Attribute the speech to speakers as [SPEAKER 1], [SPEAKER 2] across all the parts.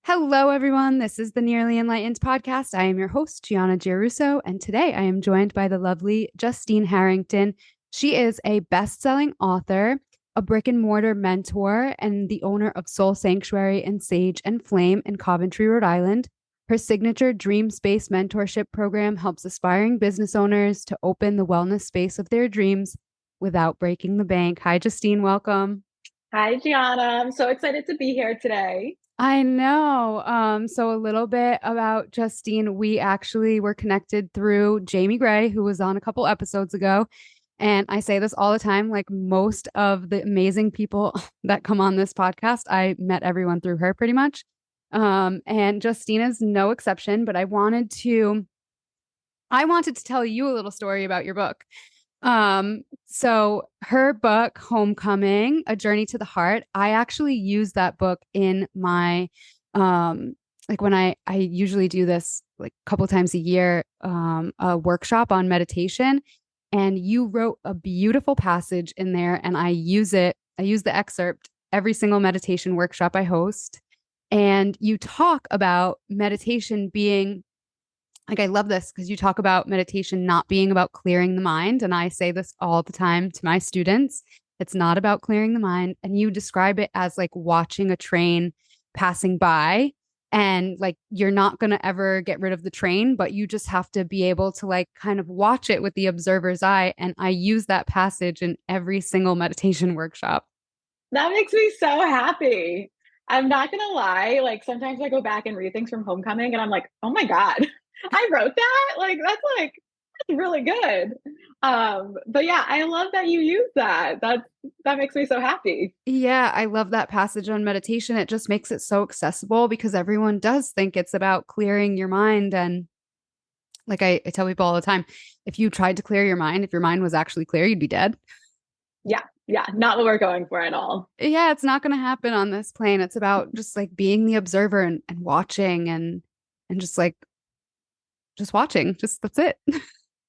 [SPEAKER 1] Hello, everyone. This is the Nearly Enlightened podcast. I am your host, Gianna Giarusso, and today I am joined by the lovely Justine Harrington. She is a best-selling author, a brick and mortar mentor, and the owner of Soul Sanctuary and Sage and Flame in Coventry, Rhode Island. Her signature Dream Space mentorship program helps aspiring business owners to open the wellness space of their dreams without breaking the bank. Hi, Justine. Welcome.
[SPEAKER 2] Hi, Gianna. I'm so excited to be here today.
[SPEAKER 1] I know. So a little bit about Justine. We actually were connected through Jamie Gray, who was on a couple episodes ago. And I say this all the time, like most of the amazing people that come on this podcast, I met everyone through her pretty much. And Justine is no exception, but I wanted to tell you a little story about your book. So her book, Homecoming, A Journey to the Heart, I actually use that book in my like when I usually do this like a couple times a year, a workshop on meditation. And you wrote a beautiful passage in there, and I use the excerpt every single meditation workshop I host. And you talk about meditation being like, I love this because you talk about meditation not being about clearing the mind. And I say this all the time to my students. It's not about clearing the mind. And you describe it as like watching a train passing by. And like, you're not going to ever get rid of the train, but you just have to be able to like kind of watch it with the observer's eye. And I use that passage in every single meditation workshop.
[SPEAKER 2] That makes me so happy. I'm not gonna lie, like sometimes I go back and read things from Homecoming and I'm like, oh my God, I wrote that? That's really good. But yeah, I love that you use that. That makes me so happy.
[SPEAKER 1] Yeah, I love that passage on meditation. It just makes it so accessible because everyone does think it's about clearing your mind. And like I tell people all the time, if you tried to clear your mind, if your mind was actually clear, you'd be dead.
[SPEAKER 2] Yeah, yeah, not what we're going for at all.
[SPEAKER 1] Yeah, it's not going to happen on this plane. It's about just like being the observer and watching and just watching. Just that's it.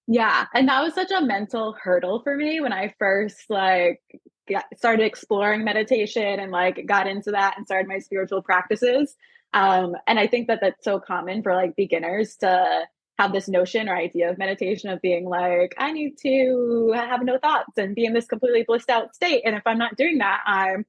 [SPEAKER 2] Yeah, and that was such a mental hurdle for me when I first started exploring meditation and like got into that and started my spiritual practices. And I think that that's so common for like beginners to have this notion or idea of meditation of being like, I need to have no thoughts and be in this completely blissed out state. And if I'm not doing that, I'm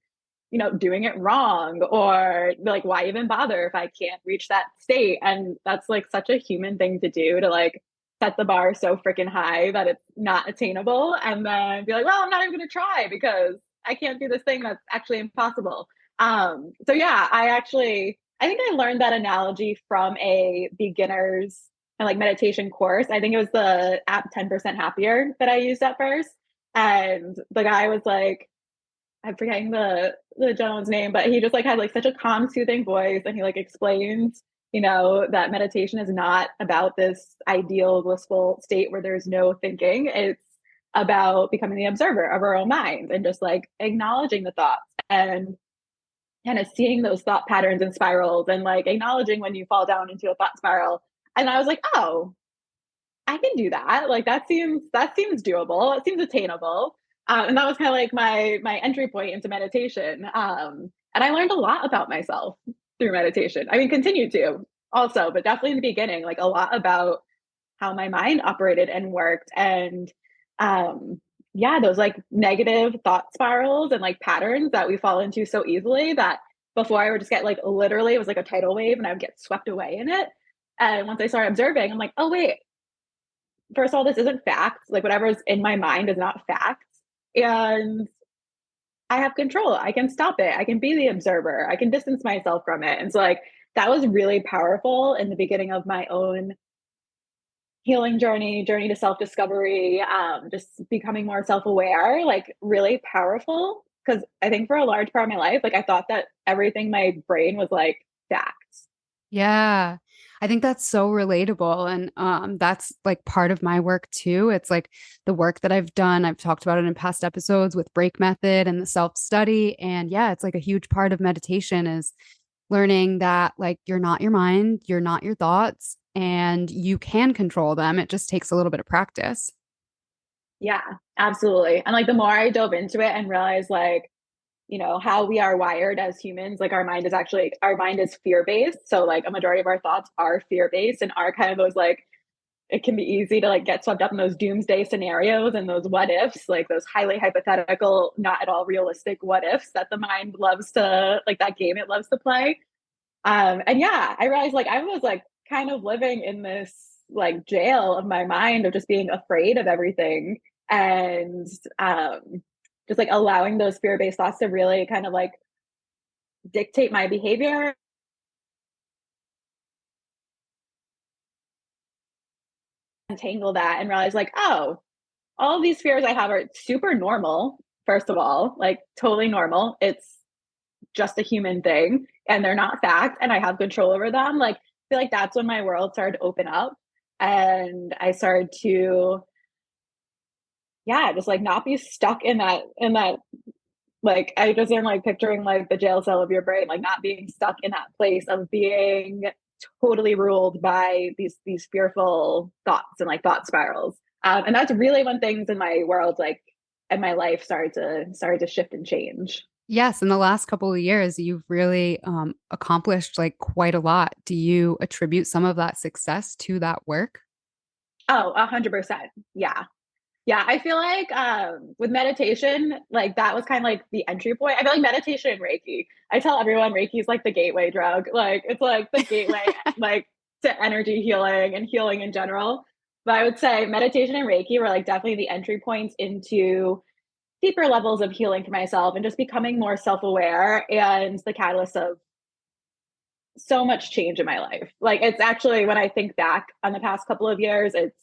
[SPEAKER 2] doing it wrong, or like, why even bother if I can't reach that state? And that's like such a human thing to do, to like set the bar so freaking high that it's not attainable and then be like, well, I'm not even going to try because I can't do this thing that's actually impossible. So yeah, I think I learned that analogy from a beginner's and like meditation course. I think it was the app 10% Happier that I used at first. And the guy was like, I'm forgetting the gentleman's name, but he just like had like such a calm, soothing voice, and he like explains, that meditation is not about this ideal, blissful state where there's no thinking. It's about becoming the observer of our own mind and just like acknowledging the thoughts and kind of seeing those thought patterns and spirals and like acknowledging when you fall down into a thought spiral. And I was like, oh, I can do that. Like that seems doable. It seems attainable. And that was kind of like my entry point into meditation. And I learned a lot about myself through meditation. I mean, continue to also, but definitely in the beginning, like a lot about how my mind operated and worked. And yeah, those like negative thought spirals and like patterns that we fall into so easily, that before I would just get like literally, it was like a tidal wave and I would get swept away in it. And once I started observing, I'm like, oh wait, first of all, this isn't facts. Like whatever's in my mind is not facts. And I have control. I can stop it. I can be the observer. I can distance myself from it. And so like that was really powerful in the beginning of my own healing journey to self-discovery, just becoming more self-aware, like really powerful. Because I think for a large part of my life, like I thought that everything my brain was like facts.
[SPEAKER 1] Yeah. I think that's so relatable. And that's like part of my work too. It's like the work that I've done. I've talked about it in past episodes with break method and the self-study. And yeah, it's like a huge part of meditation is learning that like you're not your mind, you're not your thoughts, and you can control them. It just takes a little bit of practice.
[SPEAKER 2] Yeah, absolutely. And like the more I dove into it and realized like how we are wired as humans. Like our mind is fear based. So like a majority of our thoughts are fear based and are kind of those like, it can be easy to like get swept up in those doomsday scenarios and those what ifs, like those highly hypothetical, not at all realistic what ifs that the mind loves to like that game it loves to play. And yeah, I realized like I was like kind of living in this like jail of my mind of just being afraid of everything and just like allowing those fear-based thoughts to really kind of like dictate my behavior, untangle that and realize like, oh, all of these fears I have are super normal. First of all, like totally normal. It's just a human thing and they're not fact and I have control over them. Like I feel like that's when my world started to open up and I started to yeah, just like not be stuck in that like I just am like picturing like the jail cell of your brain, like not being stuck in that place of being totally ruled by these fearful thoughts and like thought spirals. And that's really when things in my world like and my life started to shift and change.
[SPEAKER 1] Yes, in the last couple of years, you've really accomplished like quite a lot. Do you attribute some of that success to that work?
[SPEAKER 2] Oh, 100%. Yeah. Yeah, I feel like with meditation, like that was kind of like the entry point. I feel like meditation and Reiki. I tell everyone Reiki is like the gateway drug. Like it's like the gateway like to energy healing and healing in general. But I would say meditation and Reiki were like definitely the entry points into deeper levels of healing for myself and just becoming more self-aware and the catalyst of so much change in my life. Like it's actually when I think back on the past couple of years, it's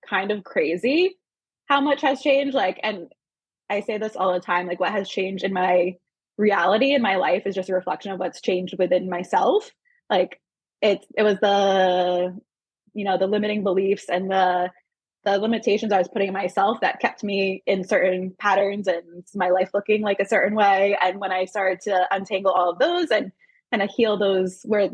[SPEAKER 2] kind of crazy how much has changed. Like, and I say this all the time, like what has changed in my reality in my life is just a reflection of what's changed within myself. Like it was the limiting beliefs and the limitations I was putting in myself that kept me in certain patterns and my life looking like a certain way. And when I started to untangle all of those and kind of heal those where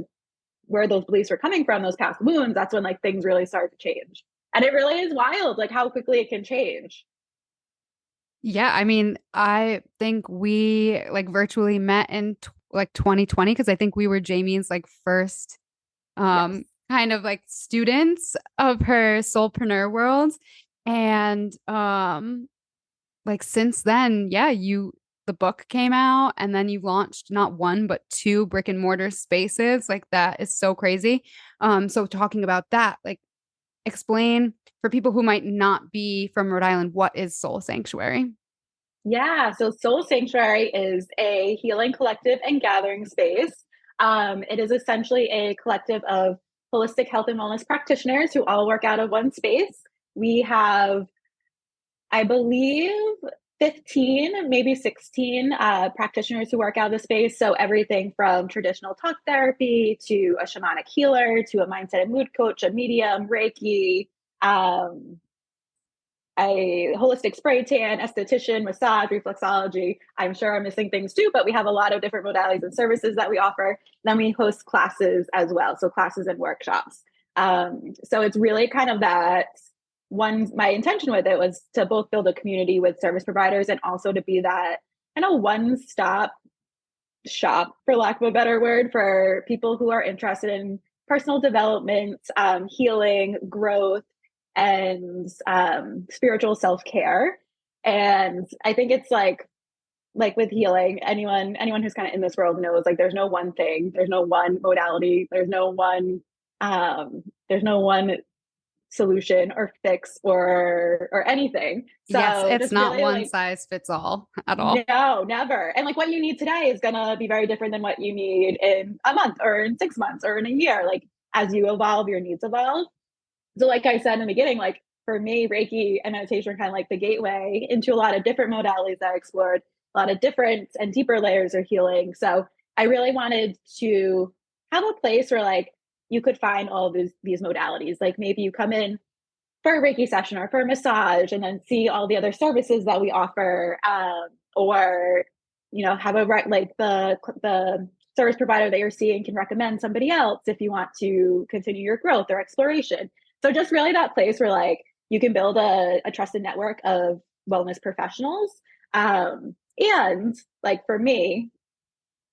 [SPEAKER 2] those beliefs were coming from, those past wounds, that's when like things really started to change. And it really is wild, like how quickly it can change.
[SPEAKER 1] Yeah, I mean, I think we like virtually met in like 2020 because I think we were Jamie's like first
[SPEAKER 2] Yes.
[SPEAKER 1] kind of like students of her soulpreneur world. And like since then, yeah, the book came out and then you launched not one but two brick and mortar spaces. Like that is so crazy. So talking about that, like explain for people who might not be from Rhode Island, what is Soul Sanctuary?
[SPEAKER 2] Yeah. So Soul Sanctuary is a healing collective and gathering space. It is essentially a collective of holistic health and wellness practitioners who all work out of one space. We have, I believe, 15, maybe 16 practitioners who work out of the space. So everything from traditional talk therapy to a shamanic healer to a mindset and mood coach, a medium, Reiki, um, a holistic spray tan, esthetician, massage, reflexology. I'm sure I'm missing things too, but we have a lot of different modalities and services that we offer. Then we host classes as well, so classes and workshops. So it's really kind of that one. My intention with it was to both build a community with service providers and also to be that kind of one-stop shop, for lack of a better word, for people who are interested in personal development, healing, growth, and spiritual self care. And I think it's like with healing, anyone who's kind of in this world knows like there's no one thing, there's no one modality, there's no one solution or fix or anything.
[SPEAKER 1] Yes,
[SPEAKER 2] So
[SPEAKER 1] it's
[SPEAKER 2] just
[SPEAKER 1] not
[SPEAKER 2] really
[SPEAKER 1] one
[SPEAKER 2] like
[SPEAKER 1] size fits all at all.
[SPEAKER 2] no, never. And like what you need today is gonna be very different than what you need in a month or in 6 months or in a year. Like as you evolve, your needs evolve. So like I said in the beginning, like for me, Reiki and meditation are kind of like the gateway into a lot of different modalities that I explored, a lot of different and deeper layers of healing. So I really wanted to have a place where like you could find all of these modalities. Like maybe you come in for a Reiki session or for a massage and then see all the other services that we offer, or have a like the service provider that you're seeing can recommend somebody else if you want to continue your growth or exploration. So just really that place where like you can build a trusted network of wellness professionals, And like for me,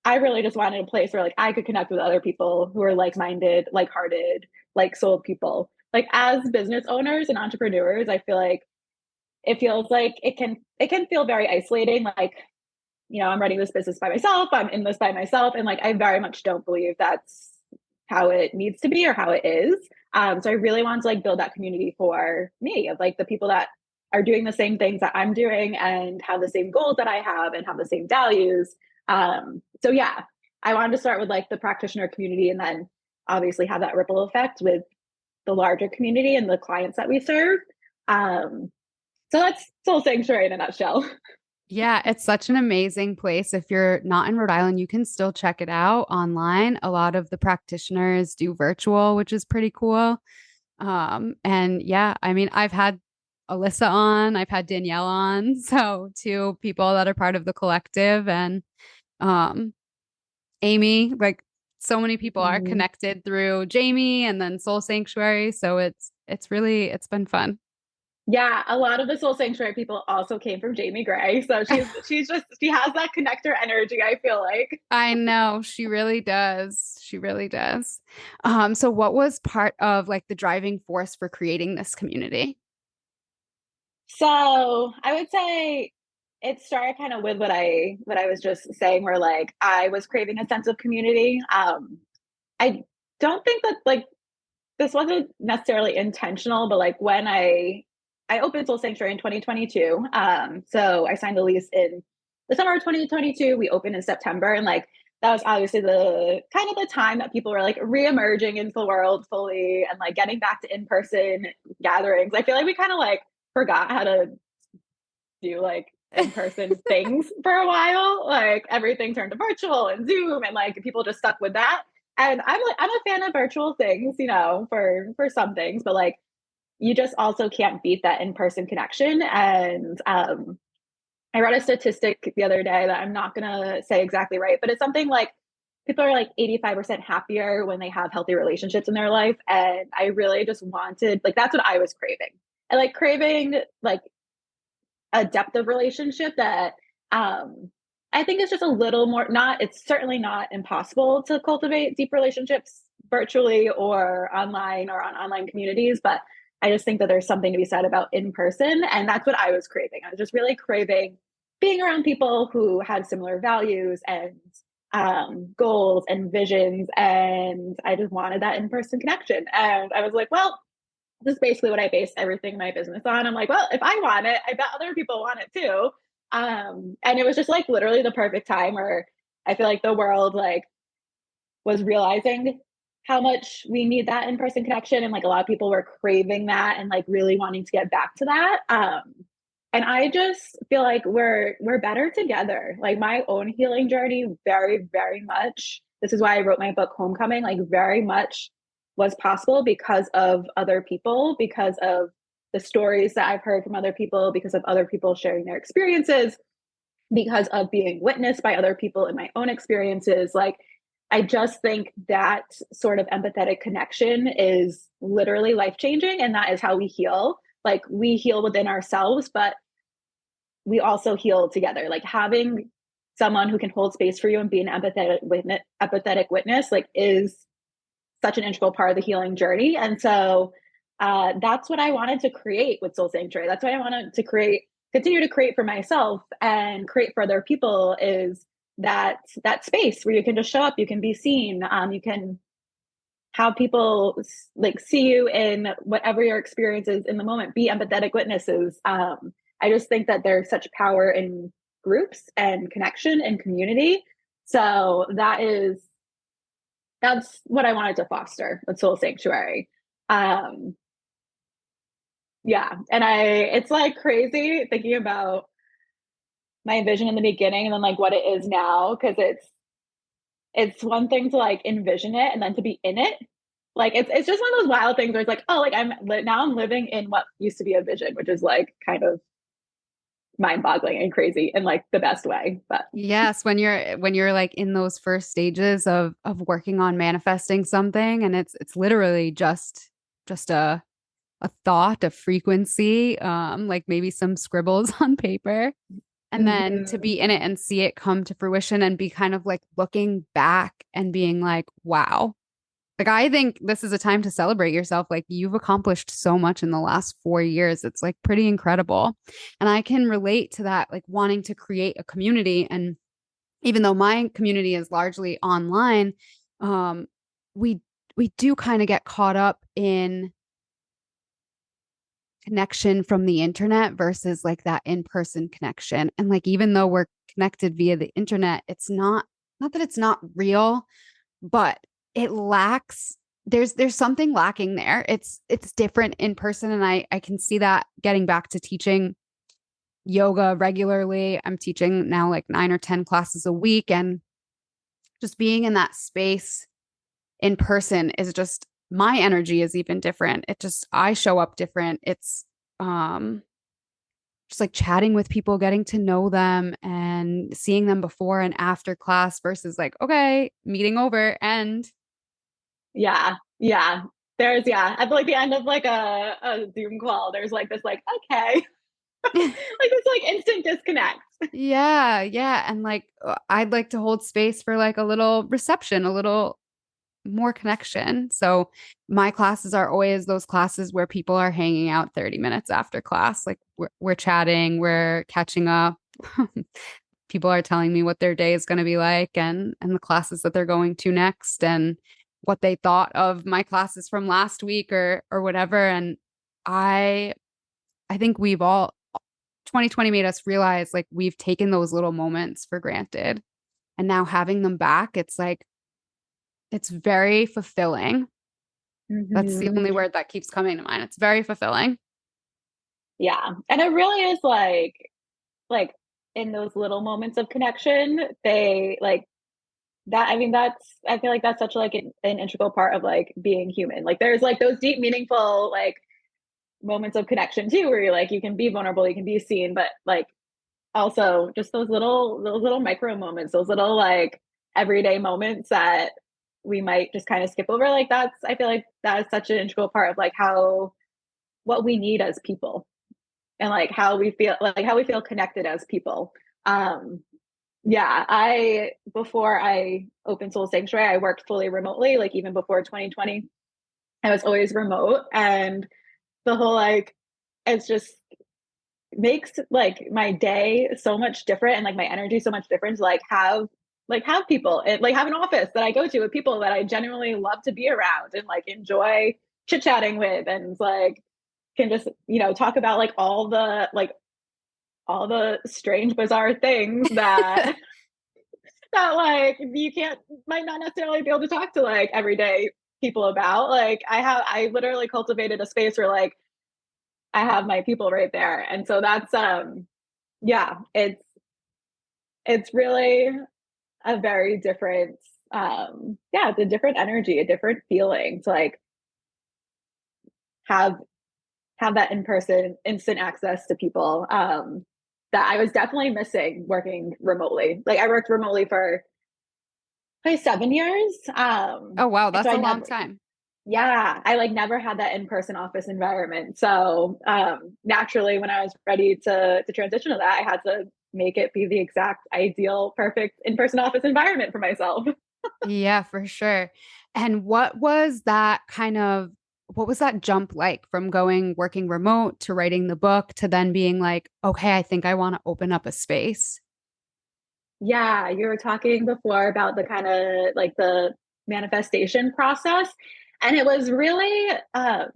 [SPEAKER 2] I really just wanted a place where like I could connect with other people who are like-minded, like-hearted, like-souled people. Like as business owners and entrepreneurs, I feel like it feels like it can feel very isolating. Like, I'm running this business by myself, I'm in this by myself. And like I very much don't believe that's how it needs to be or how it is. So I really want to like build that community for me of like the people that are doing the same things that I'm doing and have the same goals that I have and have the same values. So yeah, I wanted to start with like the practitioner community and then obviously have that ripple effect with the larger community and the clients that we serve. So that's Soul Sanctuary in a nutshell.
[SPEAKER 1] Yeah, it's such an amazing place. If you're not in Rhode Island, you can still check it out online. A lot of the practitioners do virtual, which is pretty cool. And yeah, I mean, I've had Alyssa on, I've had Danielle on, so two people that are part of the collective, and um, Amy, like so many people are
[SPEAKER 2] Mhm.
[SPEAKER 1] connected through Jamie and then Soul Sanctuary. So it's been fun.
[SPEAKER 2] Yeah, a lot of the Soul Sanctuary people also came from Jamie Gray. So she has that connector energy, I feel like.
[SPEAKER 1] I know she really does. She really does. So what was part of like the driving force for creating this community?
[SPEAKER 2] So I would say it started kind of with what I was just saying, where like I was craving a sense of community. I don't think that like this wasn't necessarily intentional, but like when I opened Soul Sanctuary in 2022. So I signed the lease in the summer of 2022. We opened in September, and like that was obviously the kind of the time that people were like re-emerging into the world fully and like getting back to in-person gatherings. I feel like we kind of like forgot how to do like in-person things for a while. Like everything turned to virtual and Zoom, and like people just stuck with that. And I'm a fan of virtual things, for some things, but like you just also can't beat that in-person connection. And I read a statistic the other day that I'm not gonna say exactly right, but it's something like people are like 85% happier when they have healthy relationships in their life. And I really just wanted like that's what I was craving. And like craving like a depth of relationship that I think is just a little more not it's certainly not impossible to cultivate deep relationships virtually or online or on online communities, but I just think that there's something to be said about in person. And that's what I was craving. I was just really craving being around people who had similar values and goals and visions. And I just wanted that in person connection. And I was like, well, this is basically what I base everything in my business on. I'm like, well, if I want it, I bet other people want it too. And it was just like literally the perfect time where I feel like the world like was realizing how much we need that in-person connection, and like a lot of people were craving that and like really wanting to get back to that. And I just feel like we're better together. Like my own healing journey, very, very much. This is why I wrote my book Homecoming, like very much was possible because of other people, because of the stories that I've heard from other people, because of other people sharing their experiences, because of being witnessed by other people in my own experiences. Like, I just think that sort of empathetic connection is literally life changing. And that is how we heal. Like, we heal within ourselves, but we also heal together. Like, having someone who can hold space for you and be an empathetic witness, like, is such an integral part of the healing journey. And so that's what I wanted to create with Soul Sanctuary. That's what I wanted to continue to create for myself and create for other people, is that space where you can just show up, you can be seen, you can have people like see you in whatever your experience is in the moment, be empathetic witnesses. I just think that there's such power in groups and connection and community. So that's what I wanted to foster with Soul Sanctuary. Um, yeah, and it's like crazy thinking about my vision in the beginning and then like what it is now, because it's one thing to like envision it and then to be in it. Like it's just one of those wild things where it's like, oh, like I'm living in what used to be a vision, which is like kind of mind-boggling and crazy in like the best way. But
[SPEAKER 1] Yes, when you're like in those first stages of working on manifesting something, and it's literally just a thought, a frequency, like maybe some scribbles on paper. And then to
[SPEAKER 2] Mhm.
[SPEAKER 1] be in it and see it come to fruition and be kind of like looking back and being like, wow. Like, I think this is a time to celebrate yourself. Like, you've accomplished so much in the last 4 years. It's like pretty incredible. And I can relate to that, like wanting to create a community. And even though my community is largely online, um, we we do kind of get caught up in connection from the internet versus like that in-person connection. And like even though we're connected via the internet, it's not that it's not real, but it lacks there's something lacking there. It's different in person, and I can see that getting back to teaching yoga regularly. I'm teaching now like 9 or 10 classes a week, and just being in that space in person is just my energy is even different. It just I show up different. It's um just like chatting with people, getting to know them and seeing them before and after class versus like, okay, meeting over and
[SPEAKER 2] Yeah. Yeah. There's yeah, at like the end of like a Zoom call, there's like this like, okay, like this like instant disconnect.
[SPEAKER 1] yeah, yeah. And like, I'd like to hold space for like a little reception, a little more connection. So my classes are always those classes where people are hanging out 30 minutes after class. Like we're chatting, we're catching up. People are telling me what their day is going to be like and the classes that they're going to next and what they thought of my classes from last week or whatever. And I I think we've all 2020 made us realize like we've taken those little moments for granted. And now having them back, it's like it's very fulfilling. That's the
[SPEAKER 2] Mhm.
[SPEAKER 1] only word that keeps coming to mind. It's very fulfilling.
[SPEAKER 2] Yeah. And it really is like in those little moments of connection, they like that. I mean, that's I feel like that's such like an integral part of like being human. Like there's like those deep, meaningful like moments of connection too, where you're like you can be vulnerable, you can be seen, but like also just those little micro moments, those little like everyday moments that we might just kind of skip over. Like that's I feel like that is such an integral part of like how what we need as people and like how we feel connected as people. Um yeah, I before I opened Soul Sanctuary, I worked fully remotely, like even before 2020. I was always remote and the whole like it's just makes like my day so much different and like my energy so much different to like have people and like have an office that I go to with people that I genuinely love to be around and like enjoy chit chatting with and like can just talk about like all the strange bizarre things that that like you can't might not necessarily be able to talk to like everyday people about. Like I literally cultivated a space where like I have my people right there. And so that's yeah, it's really a very different yeah, it's a different energy, a different feeling to like have have that in person instant access to people that I was definitely missing working remotely. Like I worked remotely for like 7 years.
[SPEAKER 1] Oh wow,
[SPEAKER 2] And so
[SPEAKER 1] that's
[SPEAKER 2] I
[SPEAKER 1] a long
[SPEAKER 2] never
[SPEAKER 1] time.
[SPEAKER 2] yeah, I like never had that in-person office environment. So naturally when I was ready to transition to that, I had to make it be the exact ideal, perfect in-person office environment for myself.
[SPEAKER 1] Yeah, for sure. And what was that jump like from going working remote to writing the book to then being like, okay, I think I want to open up a space?
[SPEAKER 2] Yeah, you were talking before about the kind of like the manifestation process. And it was really,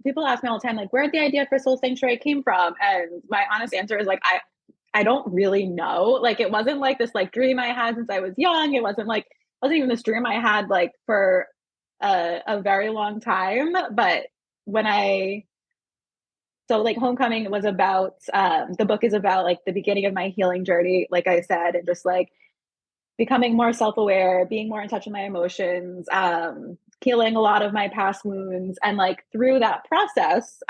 [SPEAKER 2] people ask me all the time, like, where the idea for Soul Sanctuary came from. And my honest answer is like, I don't really know. Like, it wasn't like this like dream I had since I was young. It wasn't even this dream I had like for a very long time. But when I, so like Homecoming was about, the book is about like the beginning of my healing journey, like I said, and just like, becoming more self-aware, being more in touch with my emotions, healing a lot of my past wounds. And like through that process,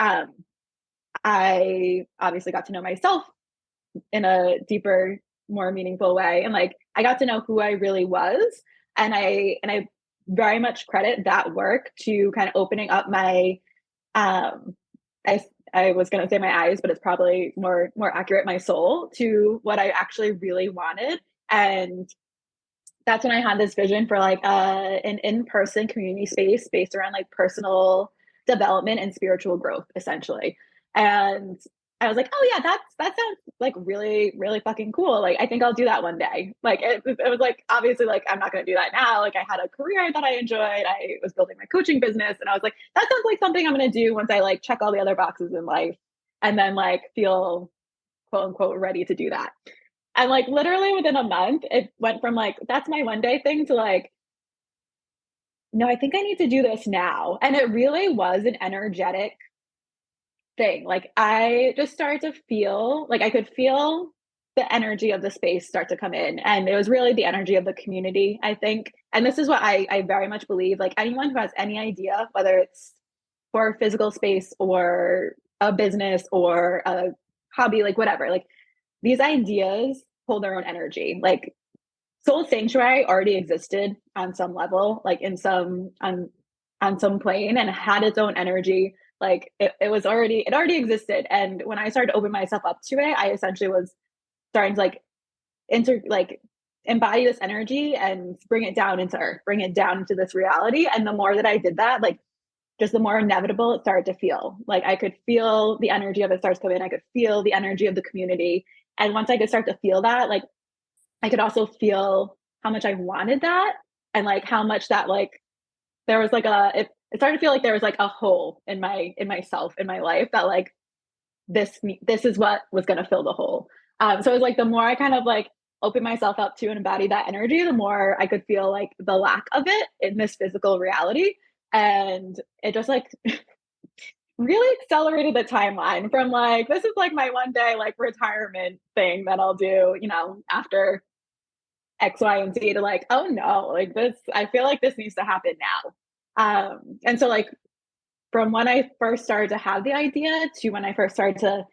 [SPEAKER 2] I obviously got to know myself in a deeper, more meaningful way. And like I got to know who I really was. And I very much credit that work to kind of opening up my um I I was going to say my eyes, but it's probably more accurate, my soul, to what I actually really wanted. And that's when I had this vision for like an in-person community space based around like personal development and spiritual growth, essentially. And I was like, oh yeah, that sounds like really, really fucking cool. Like I think I'll do that one day. Like it was like obviously like I'm not gonna do that now. Like I had a career that I enjoyed. I was building my coaching business and I was like, that sounds like something I'm gonna do once I like check all the other boxes in life and then like feel quote unquote ready to do that. And like literally within a month, it went from like, that's my one day thing to like, no, I think I need to do this now. And it really was an energetic thing. Like I just started to feel like I could feel the energy of the space start to come in. And it was really the energy of the community, I think. And this is what I very much believe. Like anyone who has any idea, whether it's for a physical space or a business or a hobby, like whatever, like these ideas hold their own energy. Like Soul Sanctuary already existed on some level, like in some on some plane and had its own energy. Like it already existed. And when I started to open myself up to it, I essentially was starting to like embody this energy and bring it down into earth, bring it down into this reality. And the more that I did that, like just the more inevitable it started to feel. Like I could feel the energy of it starts coming in. I could feel the energy of the community. And once I could start to feel that, like I could also feel how much I wanted that and like how much that like there was like it started to feel like there was like a hole in myself in my life that like this is what was going to fill the hole. So it was like the more I kind of like open myself up to and embody that energy, the more I could feel like the lack of it in this physical reality. And it just like really accelerated the timeline from like, this is like my one day like retirement thing that I'll do, you know, after X, Y, and Z to like, oh no, like this, I feel like this needs to happen now. And so like from when I first started to have the idea to when I first started to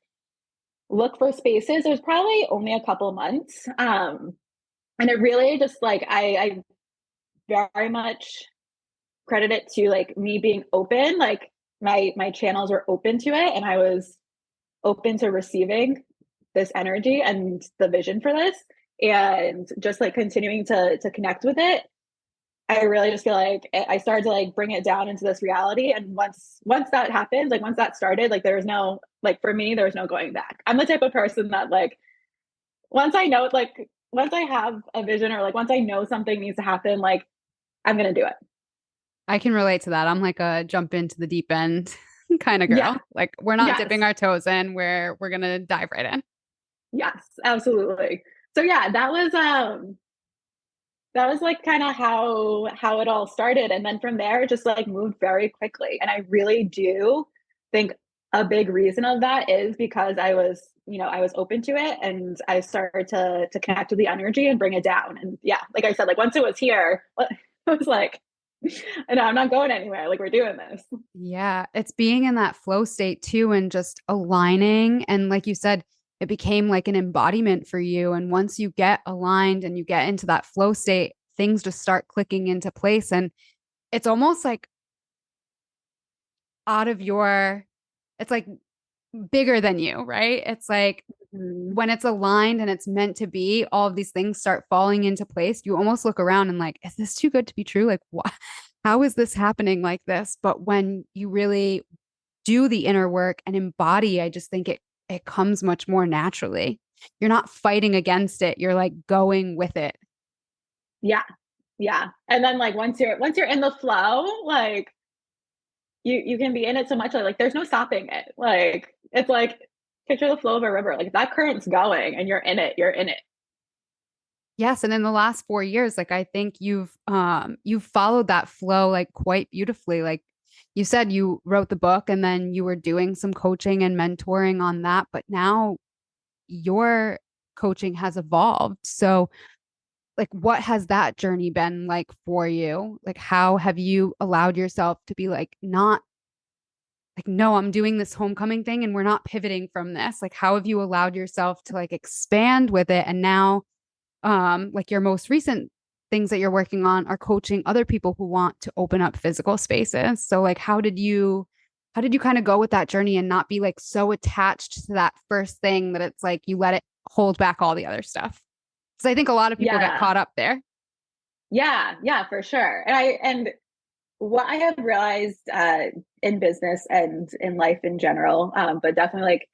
[SPEAKER 2] look for spaces, there's probably only a couple months. And it really just like I very much credit it to like me being open, like my channels were open to it and I was open to receiving this energy and the vision for this and just like continuing to connect with it. I really just feel like I started to like bring it down into this reality. And once that happened, like once that started, like there was no like for me, there was no going back. I'm the type of person that like once I know like once I have a vision or like once I know something needs to happen, like I'm gonna do it.
[SPEAKER 1] I can relate to that. I'm like a jump into the deep end kind of
[SPEAKER 2] Yeah.
[SPEAKER 1] girl. Like we're not dipping
[SPEAKER 2] Yes.
[SPEAKER 1] our toes in, we're gonna dive right in.
[SPEAKER 2] Yes. Absolutely. So yeah, that was like kind of how it all started. And then from there it just like moved very quickly. And I really do think a big reason of that is because I was, you know, I was open to it and I started to connect with the energy and bring it down. And yeah, like I said, like once it was here, it was like, and I'm not going anywhere. Like we're doing this.
[SPEAKER 1] Yeah, it's being in that flow state too and just aligning. And like you said, it became like an embodiment for you. And once you get aligned and you get into that flow state, things just start clicking into place. And it's almost like out of your, it's like bigger than you, right? It's like
[SPEAKER 2] Mhm.
[SPEAKER 1] when it's aligned and it's meant to be, all of these things start falling into place. You almost look around and like, is this too good to be true? Like, what? How is this happening like this? But when you really do the inner work and embody, I just think it comes much more naturally. You're not fighting against it. You're like going with it.
[SPEAKER 2] Yeah. Yeah. And then like once you're in the flow, like you can be in it so much like there's no stopping it. Like it's like picture the flow of a river. Like that current's going and you're in it.
[SPEAKER 1] Yes, and in the last 4 years, like I think you've followed that flow like quite beautifully. Like you said you wrote the book and then you were doing some coaching and mentoring on that, but now your coaching has evolved. So like what has that journey been like for you? Like how have you allowed yourself to be like not like no, I'm doing this homecoming thing and we're not pivoting from this. Like how have you allowed yourself to like expand with it and now like your most recent things that you're working on are coaching other people who want to open up physical spaces. So like how did you kind of go with that journey and not be like so attached to that first thing that it's like you let it hold back all the other stuff? Because I think a lot of people get
[SPEAKER 2] Yeah.
[SPEAKER 1] caught up there.
[SPEAKER 2] Yeah. Yeah, for sure. And what I have realized in business and in life in general, but definitely like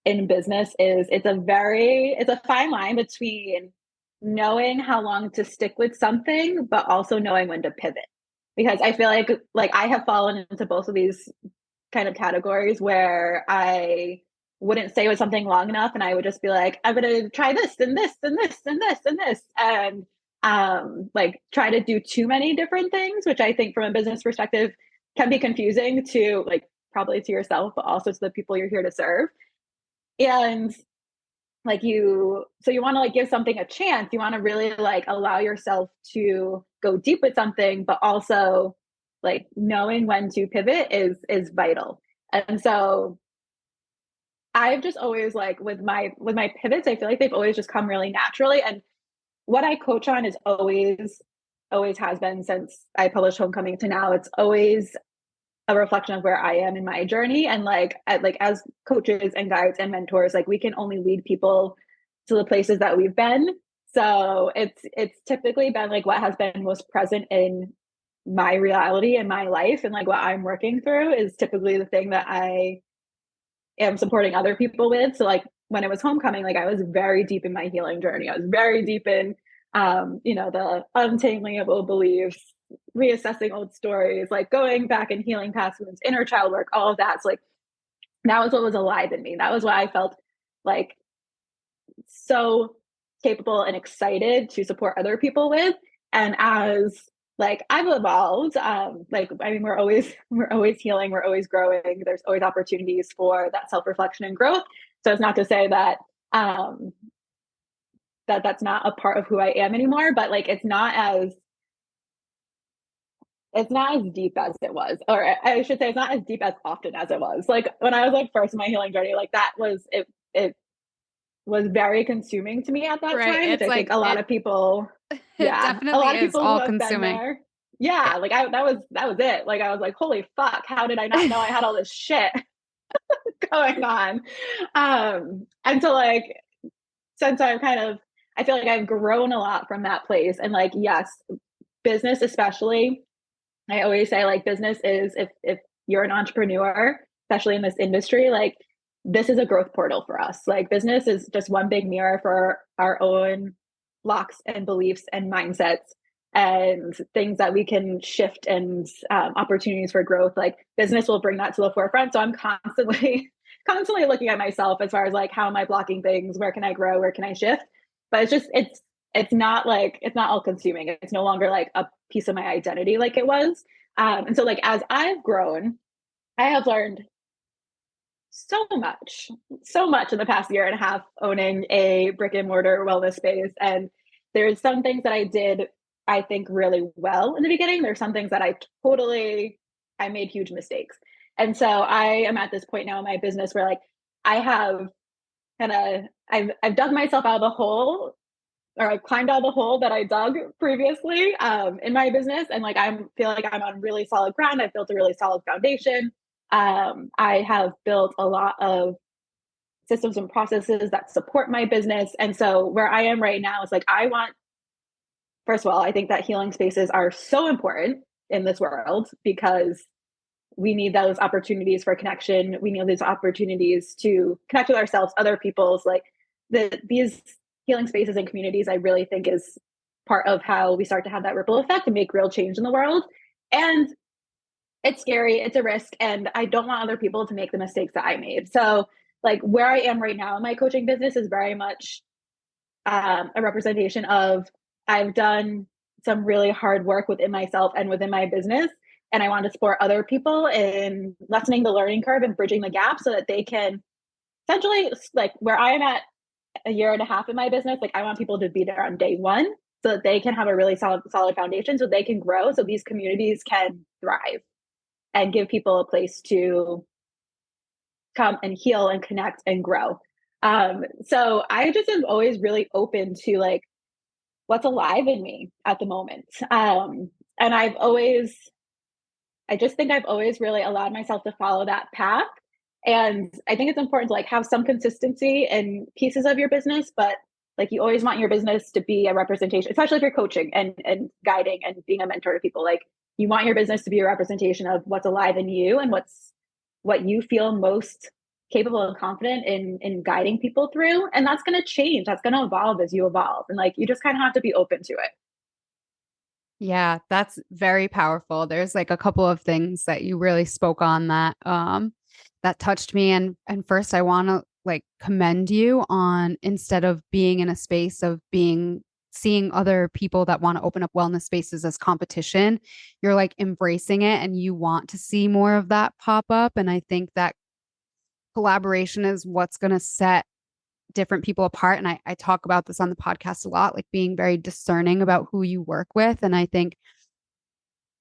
[SPEAKER 2] in business is it's a fine line between knowing how long to stick with something, but also knowing when to pivot. Because I feel like I have fallen into both of these kind of categories where I wouldn't stay with something long enough and I would just be like, I'm gonna try this and this and this and this and this and like try to do too many different things, which I think from a business perspective can be confusing to like probably to yourself, but also to the people you're here to serve. And like you want to like give something a chance. You want to really like allow yourself to go deep with something, but also like knowing when to pivot is vital. And so I've just always like with my pivots, I feel like they've always just come really naturally. And what I coach on is always has been since I published Homecoming to now. It's always a reflection of where I am in my journey. And like as coaches and guides and mentors, like we can only lead people to the places that we've been. So it's typically been like what has been most present in my reality and my life and like what I'm working through is typically the thing that I am supporting other people with. So like when it was Homecoming, like I was very deep in my healing journey. I was very deep in the untangling of old beliefs, reassessing old stories, like going back and healing past wounds, inner child work, all of that. So like that was what was alive in me. That was what I felt like so capable and excited to support other people with. And as like I've evolved, like I mean, we're always healing, we're always growing. There's always opportunities for that self-reflection and growth. So it's not to say that that's not a part of who I am anymore, but like it's not as deep as it was, or I should say it's not as deep as often as it was. Like when I was like first in my healing journey, like that was it was very consuming to me at that
[SPEAKER 1] Right.
[SPEAKER 2] time, which
[SPEAKER 1] It's
[SPEAKER 2] I think
[SPEAKER 1] like
[SPEAKER 2] a lot of people,
[SPEAKER 1] it
[SPEAKER 2] yeah, a lot
[SPEAKER 1] definitely
[SPEAKER 2] of
[SPEAKER 1] is
[SPEAKER 2] people who
[SPEAKER 1] all
[SPEAKER 2] have been
[SPEAKER 1] consuming.
[SPEAKER 2] there. Yeah, like that was it. Like I was like, holy fuck, how did I not know I had all this shit going on? And so like since I feel like I've grown a lot from that place. And like, yes, business especially, I always say like business is if you're an entrepreneur, especially in this industry, like this is a growth portal for us. Like business is just one big mirror for our own blocks and beliefs and mindsets and things that we can shift and opportunities for growth. Like business will bring that to the forefront. So I'm constantly constantly looking at myself as far as like how am I blocking things, where can I grow, where can I shift. But it's not like it's not all consuming. It's no longer like a piece of my identity like it was. And so like as I've grown, I have learned so much in the past year and a half owning a brick and mortar wellness space. And there's some things that I did, I think, really well in the beginning. There's some things that I made huge mistakes. And so I am at this point now in my business where like I have I've dug myself out of the hole or I climbed out of the hole that I dug previously in my business. And like I feel like I'm on really solid ground. I've built a really solid foundation. I have built a lot of systems and processes that support my business. And so where I am right now is like first of all, I think that healing spaces are so important in this world because we need those opportunities for connection. We need these opportunities to connect with ourselves, other people's like these healing spaces and communities, I really think is part of how we start to have that ripple effect and make real change in the world. And it's scary, it's a risk, and I don't want other people to make the mistakes that I made. So, like where I am right now in my coaching business is very much a representation of I've done some really hard work within myself and within my business. And I want to support other people in lessening the learning curve and bridging the gap so that they can essentially, like where I am at a year and a half in my business, like I want people to be there on day one so that they can have a really solid foundation so they can grow so these communities can thrive and give people a place to come and heal and connect and grow. So I just am always really open to like what's alive in me at the moment. And I've always I just think I've always really allowed myself to follow that path. And I think it's important to like have some consistency in pieces of your business, but like you always want your business to be a representation, especially if you're coaching and guiding and being a mentor to people. Like you want your business to be a representation of what's alive in you and what you feel most capable and confident in guiding people through. And that's going to change. That's going to evolve as you evolve. And like you just kind of have to be open to it.
[SPEAKER 1] Yeah, that's very powerful. There's like a couple of things that you really spoke on that touched me, and first I want to like commend you on, instead of being in a space of being seeing other people that want to open up wellness spaces as competition, you're like embracing it and you want to see more of that pop up, and I think that collaboration is what's going to set different people apart. And I talk about this on the podcast a lot, like being very discerning about who you work with. And I think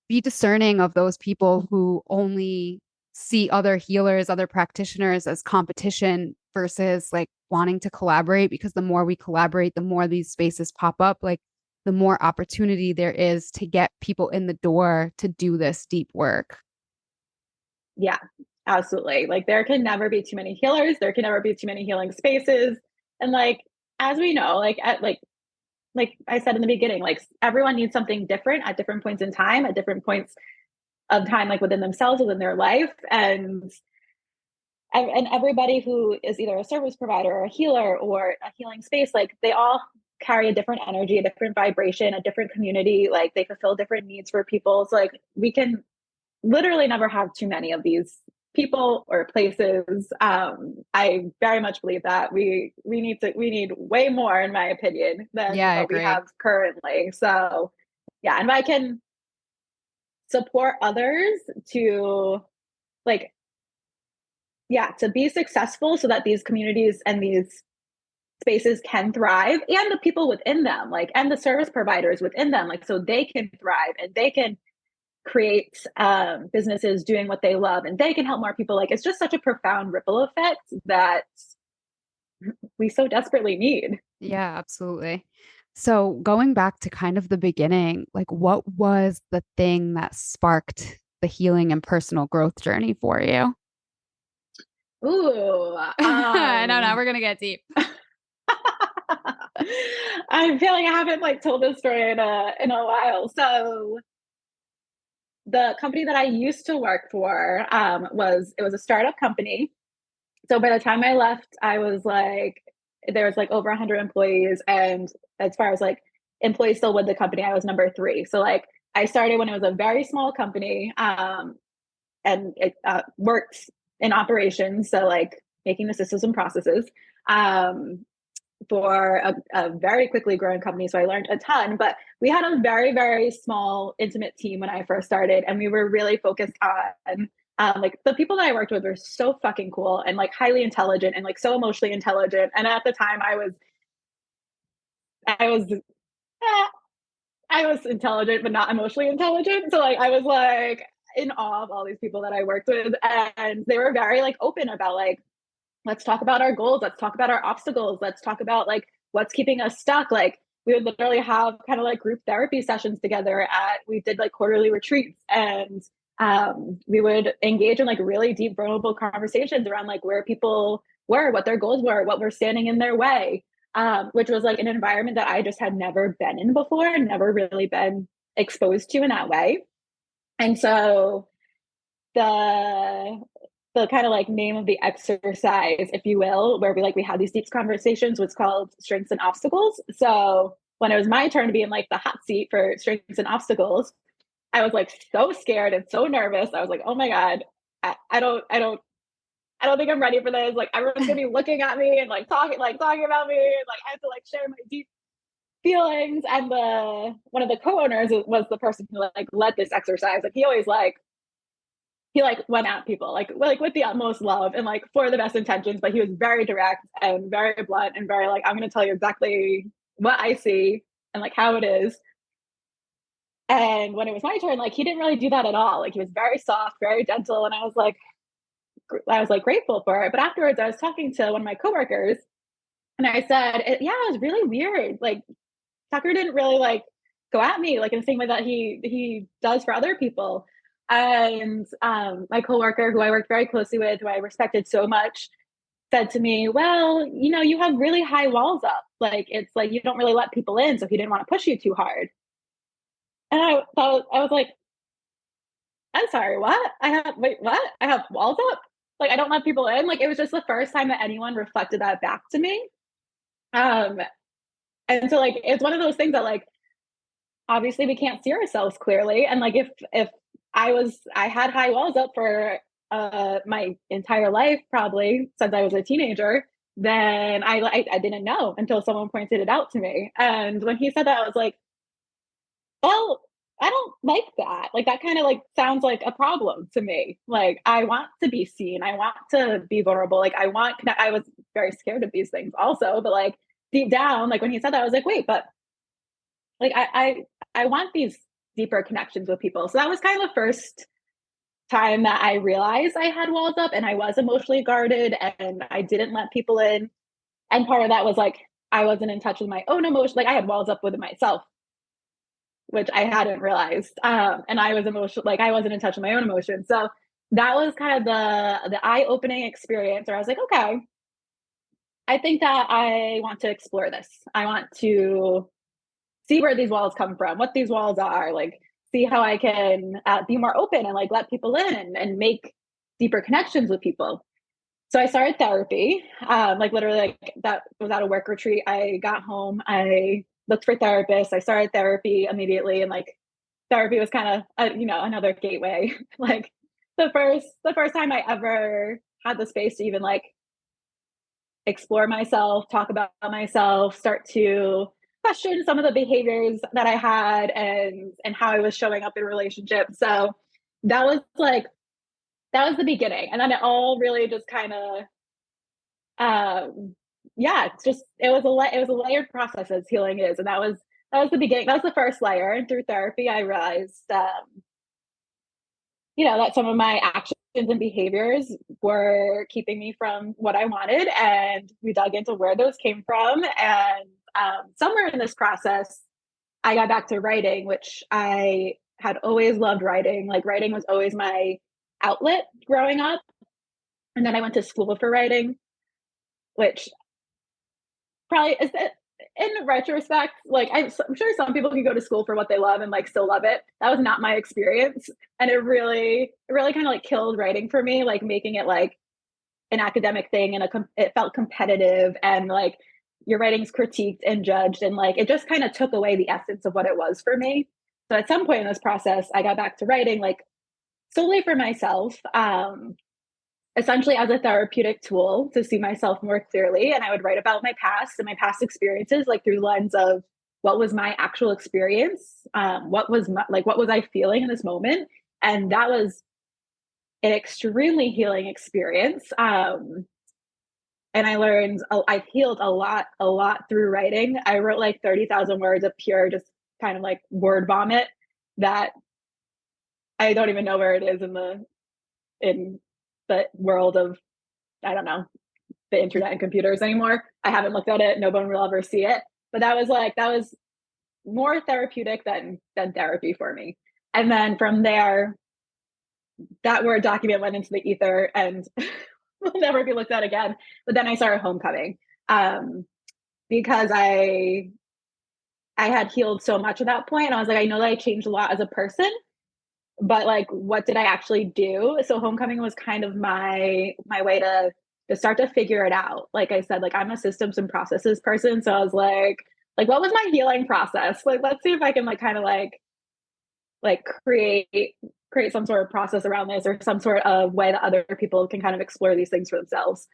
[SPEAKER 1] be discerning of those people who only see other healers, other practitioners as competition versus like wanting to collaborate, because the more we collaborate, the more these spaces pop up, like the more opportunity there is to get people in the door to do this deep work.
[SPEAKER 2] Yeah, absolutely. Like there can never be too many healers. There can never be too many healing spaces. And like, as we know, like I said in the beginning, like everyone needs something different at different points in time, at different points of time, like within themselves, within their life. And everybody who is either a service provider or a healer or a healing space, like they all carry a different energy, a different vibration, a different community. Like they fulfill different needs for people. So like we can literally never have too many of these people or places. I very much believe that we need way more, in my opinion, than
[SPEAKER 1] Yeah, I
[SPEAKER 2] what we
[SPEAKER 1] agree.
[SPEAKER 2] have currently. So yeah, and if I can support others to like yeah, to be successful so that these communities and these spaces can thrive, and the people within them, like, and the service providers within them, like, so they can thrive and they can create businesses doing what they love and they can help more people. Like, it's just such a profound ripple effect that we so desperately need.
[SPEAKER 1] Yeah, absolutely. So going back to kind of the beginning, like what was the thing that sparked the healing and personal growth journey for you?
[SPEAKER 2] Ooh,
[SPEAKER 1] I know, now we're gonna get deep.
[SPEAKER 2] I'm feeling I haven't like told this story in a while. So the company that I used to work for was a startup company. So by the time I left, I was like there was like over 100 employees, and as far as like employees still with the company, I was number three. So like I started when it was a very small company, and it worked in operations, so like making the systems and processes. Um, for a very quickly growing company. So I learned a ton, but we had a very, very small, intimate team when I first started. And we were really focused on like the people that I worked with were so fucking cool and like highly intelligent and like so emotionally intelligent. And at the time I was, I was intelligent, but not emotionally intelligent. So like, I was like in awe of all these people that I worked with. And they were very like open about like, let's talk about our goals, let's talk about our obstacles, let's talk about like what's keeping us stuck. Like we would literally have kind of like group therapy sessions together we did like quarterly retreats, and we would engage in like really deep vulnerable conversations around like where people were, what their goals were, what were standing in their way, which was like an environment that I just had never been in before, never really been exposed to in that way. And so the the kind of like name of the exercise, if you will, where we had these deep conversations, was called strengths and obstacles. So when it was my turn to be in like the hot seat for strengths and obstacles, I was like so scared and so nervous. I was like, oh my God, I don't think I'm ready for this. Like everyone's gonna be looking at me and talking about me, and like I have to like share my deep feelings. And the one of the co-owners was the person who like led this exercise. Like he like went at people like with the utmost love and like for the best intentions, but he was very direct and very blunt and very like, I'm going to tell you exactly what I see and like how it is. And when it was my turn, like he didn't really do that at all. Like he was very soft, very gentle, and I was like grateful for it. But afterwards, I was talking to one of my coworkers, and I said, yeah, it was really weird. Like Tucker didn't really like go at me like in the same way that he does for other people. And my coworker, who I worked very closely with, who I respected so much, said to me, well, you have really high walls up. Like, it's like you don't really let people in. So he didn't want to push you too hard. And I was like, I'm sorry, what? Wait, what? I have walls up? Like, I don't let people in? Like, it was just the first time that anyone reflected that back to me. Um, and so, like, it's one of those things that, like, obviously we can't see ourselves clearly. And like, if I had high walls up for my entire life, probably since I was a teenager, then I didn't know until someone pointed it out to me. And when he said that, I was like, well, I don't like that. Like, that kind of like sounds like a problem to me. Like, I want to be seen. I want to be vulnerable. Like, I was very scared of these things also, but like deep down, like when he said that, I was like, wait, but like I want these deeper connections with people. So that was kind of the first time that I realized I had walls up and I was emotionally guarded and I didn't let people in. And part of that was like I wasn't in touch with my own emotion. Like, I had walls up with myself, which I hadn't realized. And I was emotional, like I wasn't in touch with my own emotions. So that was kind of the eye-opening experience where I was like, okay, I think that I want to explore this. I want to see where these walls come from, what these walls are, like see how I can be more open and like let people in and make deeper connections with people. So I started therapy, like literally like that was at a work retreat. I got home, I looked for therapists, I started therapy immediately. And like therapy was kind of, another gateway. Like the first time I ever had the space to even like explore myself, talk about myself, start to question some of the behaviors that I had and how I was showing up in relationships. So that was like that was the beginning. And then it all really just kind of yeah, it was a layered process as healing is. And that was the beginning. That was the first layer. And through therapy I realized that some of my actions and behaviors were keeping me from what I wanted. And we dug into where those came from. And somewhere in this process, I got back to writing, which I had always loved writing. Like, writing was always my outlet growing up. And then I went to school for writing, which probably is in retrospect, like I'm sure some people can go to school for what they love and like still love it. That was not my experience, and it really kind of like killed writing for me, like making it like an academic thing, and it felt competitive, and like your writing's critiqued and judged, and like it just kind of took away the essence of what it was for me. So at some point in this process, I got back to writing, like solely for myself. Essentially as a therapeutic tool to see myself more clearly. And I would write about my past and my past experiences, like through the lens of what was my actual experience, what was I feeling in this moment, and that was an extremely healing experience. And I've healed a lot through writing. I wrote like 30,000 words of pure, just kind of like word vomit that I don't even know where it is in the world of, I don't know, the internet and computers anymore. I haven't looked at it. No one will ever see it. But that was more therapeutic than therapy for me. And then from there, that Word document went into the ether and will never be looked at again. But then I started Homecoming, because I had healed so much at that point. And I was like, I know that I changed a lot as a person, but like, what did I actually do? So Homecoming was kind of my way to start to figure it out. Like I said, like I'm a systems and processes person. So I was like, what was my healing process? Like, let's see if I can like kind of like create some sort of process around this, or some sort of way that other people can kind of explore these things for themselves.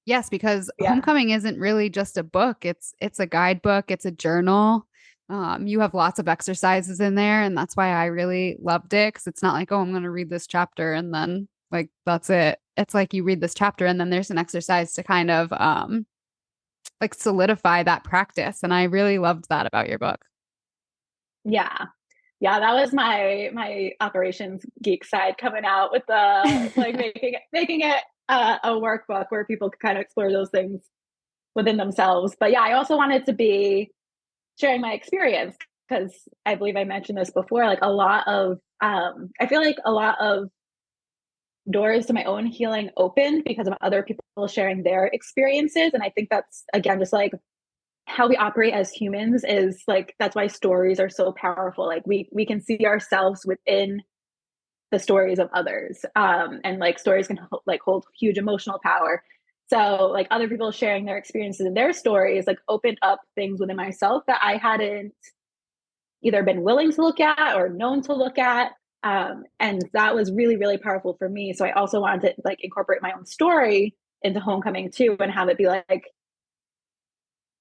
[SPEAKER 1] Yes, because
[SPEAKER 2] Yeah.
[SPEAKER 1] Homecoming isn't really just a book. It's a guidebook, it's a journal. You have lots of exercises in there, and that's why I really loved it, because it's not like, oh, I'm going to read this chapter and then like that's it. It's like you read this chapter and then there's an exercise to kind of like solidify that practice. And I really loved that about your book.
[SPEAKER 2] Yeah. Yeah, that was my operations geek side coming out with the like making it a workbook where people could kind of explore those things within themselves. But yeah, I also wanted to be sharing my experience, because I believe I mentioned this before. Like a lot of I feel like a lot of doors to my own healing opened because of other people sharing their experiences. And I think that's, again, just like how we operate as humans is like, that's why stories are so powerful. Like we can see ourselves within the stories of others. And like stories can like hold huge emotional power. So like other people sharing their experiences and their stories like opened up things within myself that I hadn't either been willing to look at or known to look at. And that was really, really powerful for me. So I also wanted to like incorporate my own story into homecoming too, and have it be like,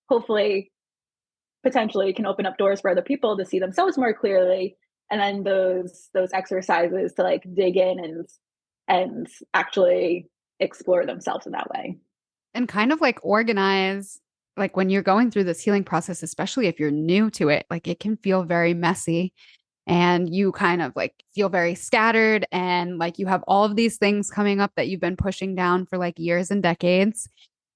[SPEAKER 2] hopefully, potentially can open up doors for other people to see themselves more clearly. And then those exercises to like dig in and actually explore themselves in that way.
[SPEAKER 1] And kind of like organize, like when you're going through this healing process, especially if you're new to it, like it can feel very messy and you kind of like feel very scattered and like you have all of these things coming up that you've been pushing down for like years and decades.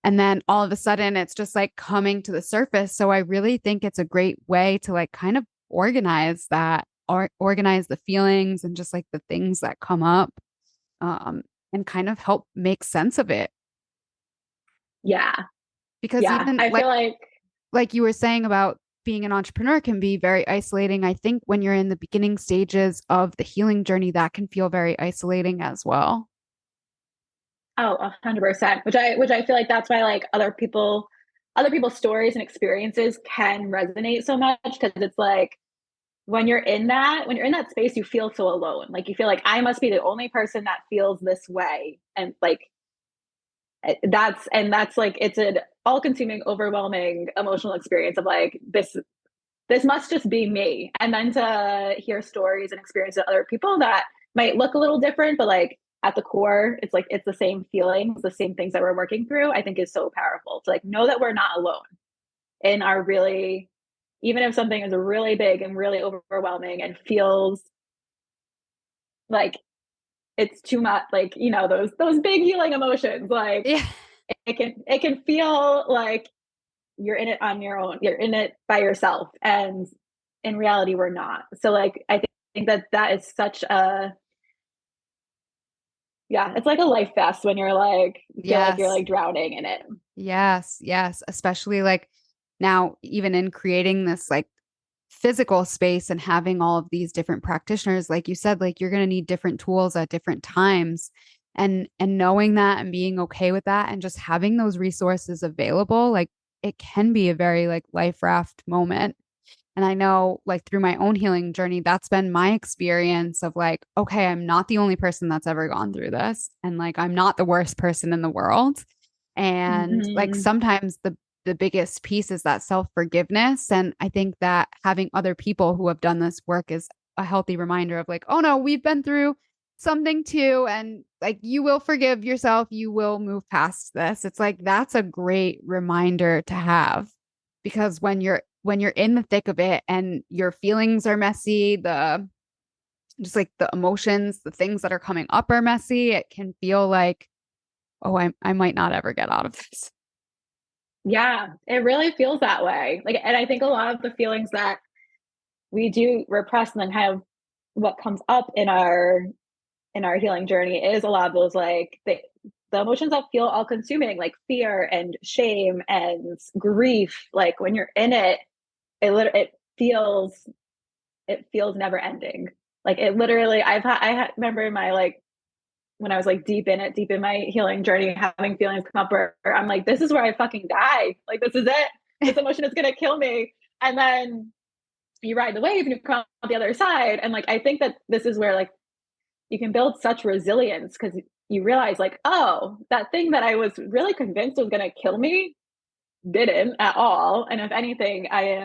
[SPEAKER 1] And then all of a sudden it's just like coming to the surface. So I really think it's a great way to like kind of organize that or organize the feelings and just like the things that come up, um, and kind of help make sense of it.
[SPEAKER 2] Yeah.
[SPEAKER 1] Because
[SPEAKER 2] Yeah.
[SPEAKER 1] even
[SPEAKER 2] I feel
[SPEAKER 1] like you were saying about being an entrepreneur can be very isolating. I think when you're in the beginning stages of the healing journey, that can feel very isolating as well.
[SPEAKER 2] oh, 100%, which I feel like that's why like other people's stories and experiences can resonate so much because it's like when you're in that space, you feel so alone. Like you feel like I must be the only person that feels this way. And like that's like it's an all-consuming, overwhelming emotional experience of like this must just be me. And then to hear stories and experiences of other people that might look a little different, but like at the core, it's like it's the same feelings, the same things that we're working through, I think is so powerful to like know that we're not alone in our really, even if something is really big and really overwhelming and feels like it's too much, like, you know, those big healing emotions, like
[SPEAKER 1] Yeah.
[SPEAKER 2] it can feel like you're in it on your own, you're in it by yourself, and in reality we're not. So like think that that is such a, yeah, it's like a life vest when you're like feel like you're
[SPEAKER 1] Yes.
[SPEAKER 2] like drowning in it.
[SPEAKER 1] Yes. Yes. Especially like now, even in creating this like physical space and having all of these different practitioners, like you said, like you're going to need different tools at different times. And knowing that and being okay with that and just having those resources available, like it can be a very like life raft moment. And I know, like, through my own healing journey, that's been my experience of like, okay, I'm not the only person that's ever gone through this. And like, I'm not the worst person in the world. And like,
[SPEAKER 2] Mm-hmm.
[SPEAKER 1] sometimes the biggest piece is that self-forgiveness. And I think that having other people who have done this work is a healthy reminder of like, oh no, we've been through something too. And like, you will forgive yourself, you will move past this. It's like, that's a great reminder to have because when you're in the thick of it and your feelings are messy, the just like the emotions, the things that are coming up are messy, it can feel like, oh, I might not ever get out of this.
[SPEAKER 2] Yeah, it really feels that way. Like, and I think a lot of the feelings that we do repress and then have what comes up in our healing journey is a lot of those like the emotions that feel all consuming, like fear and shame and grief. Like when you're in it, it feels it feels never ending. Like it literally, remember in my like when I was like deep in it, deep in my healing journey, having feelings come up where I'm like, this is where I fucking die. Like this is it. This emotion is gonna kill me. And then you ride the wave and you come out the other side. And like I think that this is where like you can build such resilience because you realize like, oh, that thing that I was really convinced was gonna kill me didn't at all. And if anything, I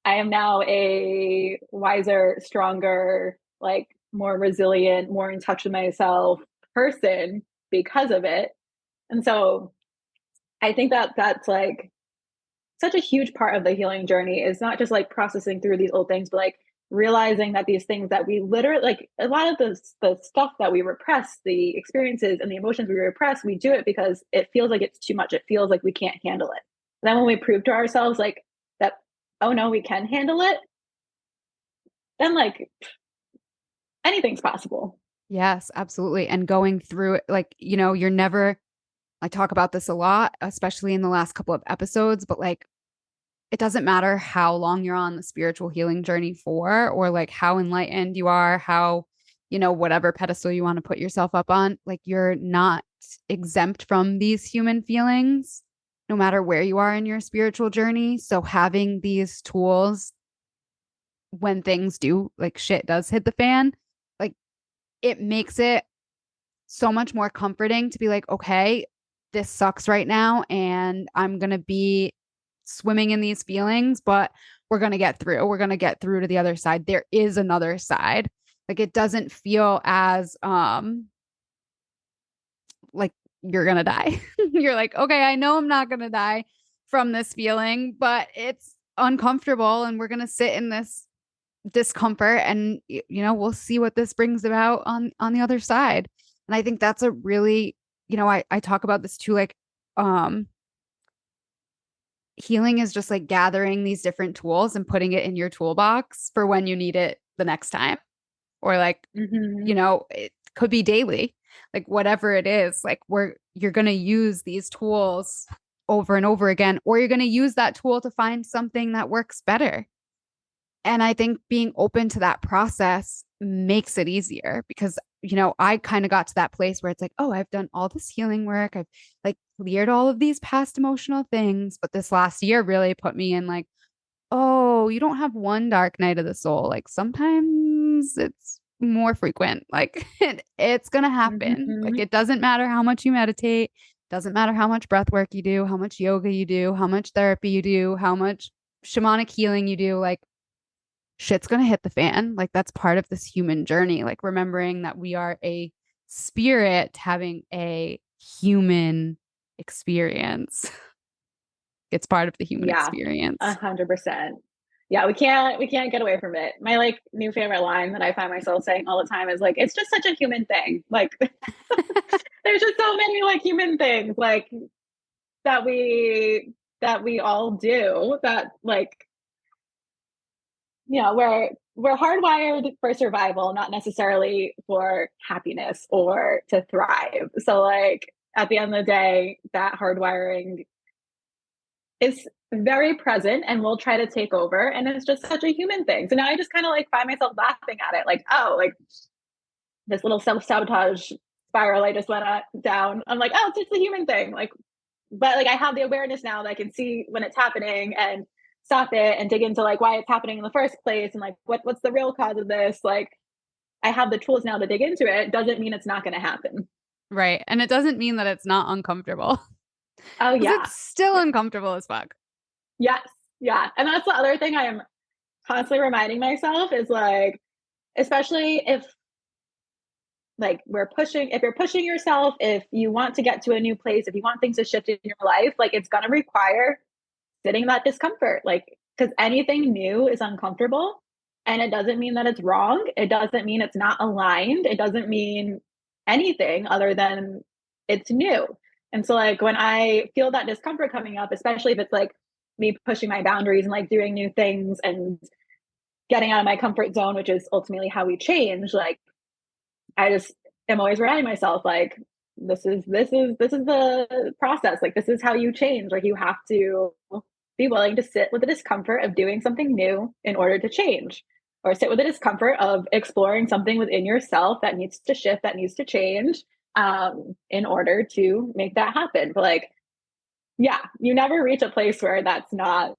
[SPEAKER 2] am now a wiser, stronger, like more resilient, more in touch with myself person because of it. And so I think that that's like such a huge part of the healing journey is not just like processing through these old things, but like realizing that these things that we literally like a lot of the stuff that we repress, the experiences and the emotions we repress, we do it because it feels like it's too much. It feels like we can't handle it. And then when we prove to ourselves like that, oh no, we can handle it, then like anything's possible.
[SPEAKER 1] Yes, absolutely. And going through it, like, you're never, I talk about this a lot, especially in the last couple of episodes, but like, it doesn't matter how long you're on the spiritual healing journey for, or like how enlightened you are, how, whatever pedestal you want to put yourself up on, like, you're not exempt from these human feelings, no matter where you are in your spiritual journey. So having these tools when things do, like, shit does hit the fan, like, it makes it so much more comforting to be like, okay, this sucks right now, and I'm going to be swimming in these feelings, but we're going to get through. We're going to get through to the other side. There is another side. Like, it doesn't feel as like you're going to die. You're like, okay, I know I'm not going to die from this feeling, but it's uncomfortable, and we're going to sit in this discomfort, and we'll see what this brings about on the other side. And I think that's a really, I talk about this too, like, um healing is just like gathering these different tools and putting it in your toolbox for when you need it the next time, or like,
[SPEAKER 2] Mm-hmm.
[SPEAKER 1] it could be daily, like whatever it is, like, where you're going to use these tools over and over again, or you're going to use that tool to find something that works better. And I think being open to that process makes it easier, because, I kind of got to that place where it's like, oh, I've done all this healing work. I've like cleared all of these past emotional things. But this last year really put me in like, oh, you don't have one dark night of the soul. Like, sometimes it's more frequent. Like, it's going to happen. Like,
[SPEAKER 2] Mm-hmm.
[SPEAKER 1] it doesn't matter how much you meditate, doesn't matter how much breath work you do, how much yoga you do, how much therapy you do, how much shamanic healing you do. Like, shit's going to hit the fan. Like, that's part of this human journey. Like, remembering that we are a spirit having a human experience. It's part of the human
[SPEAKER 2] Yeah,
[SPEAKER 1] experience.
[SPEAKER 2] 100%. Yeah, we can't get away from it. My like new favorite line that I find myself saying all the time is like, it's just such a human thing. Like there's just so many like human things like that we all do that like, we're hardwired for survival, not necessarily for happiness or to thrive. So like at the end of the day, that hardwiring is very present and will try to take over. And it's just such a human thing. So now I just kind of like find myself laughing at it, like, oh, like this little self-sabotage spiral I just went down. I'm like, oh, it's just a human thing. Like, but like I have the awareness now that I can see when it's happening and stop it and dig into like why it's happening in the first place and like what's the real cause of this. Like I have the tools now to dig into it. Doesn't mean it's not going to happen.
[SPEAKER 1] Right. And it doesn't mean that it's not uncomfortable,
[SPEAKER 2] Oh
[SPEAKER 1] because
[SPEAKER 2] yeah.
[SPEAKER 1] it's still
[SPEAKER 2] Yeah.
[SPEAKER 1] uncomfortable as fuck.
[SPEAKER 2] Yes. Yeah. And that's the other thing I am constantly reminding myself is like, especially if like if you're pushing yourself, if you want to get to a new place, if you want things to shift in your life, like it's going to require sitting in that discomfort, like because anything new is uncomfortable, and it doesn't mean that it's wrong, it doesn't mean it's not aligned, it doesn't mean anything other than it's new. And so like when I feel that discomfort coming up, especially if it's like me pushing my boundaries and like doing new things and getting out of my comfort zone, which is ultimately how we change, like I just am always reminding myself like this is the process. Like this is how you change. Like you have to be willing to sit with the discomfort of doing something new in order to change, or sit with the discomfort of exploring something within yourself that needs to shift, that needs to change, in order to make that happen. But like, yeah, you never reach a place where that's not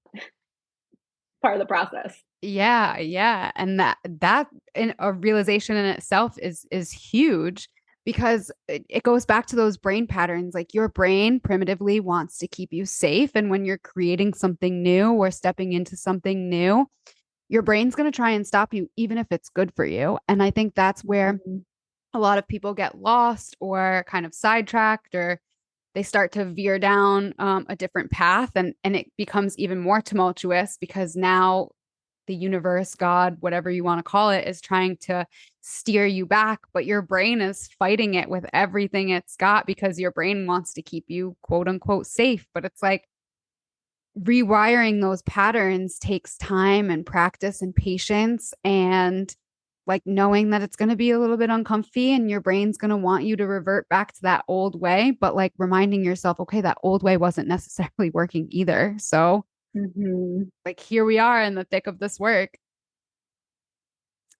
[SPEAKER 2] part of the process.
[SPEAKER 1] Yeah, yeah. And that in a realization in itself is huge, because it goes back to those brain patterns. Like, your brain primitively wants to keep you safe. And when you're creating something new or stepping into something new, your brain's going to try and stop you, even if it's good for you. And I think that's where
[SPEAKER 2] Mhm.
[SPEAKER 1] a lot of people get lost or kind of sidetracked, or they start to veer down a different path, and it becomes even more tumultuous, because now the universe, God, whatever you want to call it, is trying to steer you back, but your brain is fighting it with everything it's got, because your brain wants to keep you, quote unquote, safe. But it's like, rewiring those patterns takes time and practice and patience. And like knowing that it's going to be a little bit uncomfy and your brain's going to want you to revert back to that old way, but like reminding yourself, okay, that old way wasn't necessarily working either. So,
[SPEAKER 2] Mm-hmm.
[SPEAKER 1] like, here we are in the thick of this work.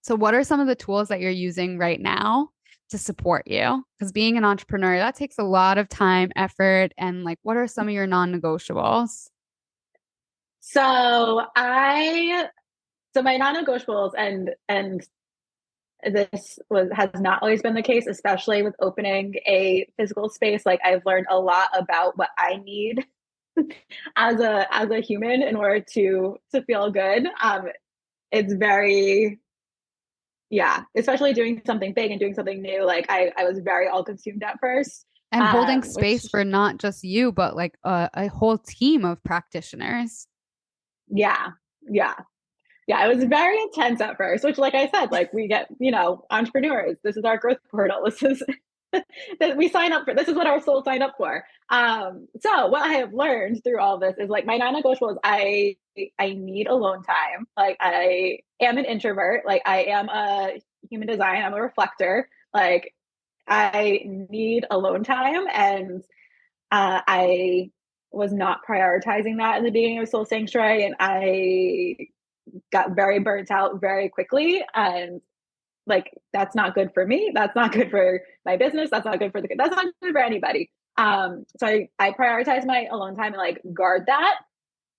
[SPEAKER 1] So, what are some of the tools that you're using right now to support you? Because being an entrepreneur, that takes a lot of time, effort, and like, what are some of your non negotiables?
[SPEAKER 2] So I so my non-negotiables, and this was has not always been the case, especially with opening a physical space. Like I've learned a lot about what I need as a human in order to feel good. It's very, yeah, especially doing something big and doing something new. Like I was very all consumed at first,
[SPEAKER 1] And holding
[SPEAKER 2] which
[SPEAKER 1] space for not just you, but like a whole team of practitioners.
[SPEAKER 2] yeah, yeah. Yeah, it was very intense at first, which, like I said, like we get, entrepreneurs. This is our growth portal. This is that we sign up for. This is what our soul signed up for. So what I have learned through all this is like my non-negotiables. I need alone time. Like I am an introvert. Like I am a human design. I'm a reflector. Like I need alone time, and I was not prioritizing that in the beginning of Soul Sanctuary, and I got very burnt out very quickly. And like, that's not good for me. That's not good for my business. That's not good for that's not good for anybody. So I prioritize my alone time and like guard that.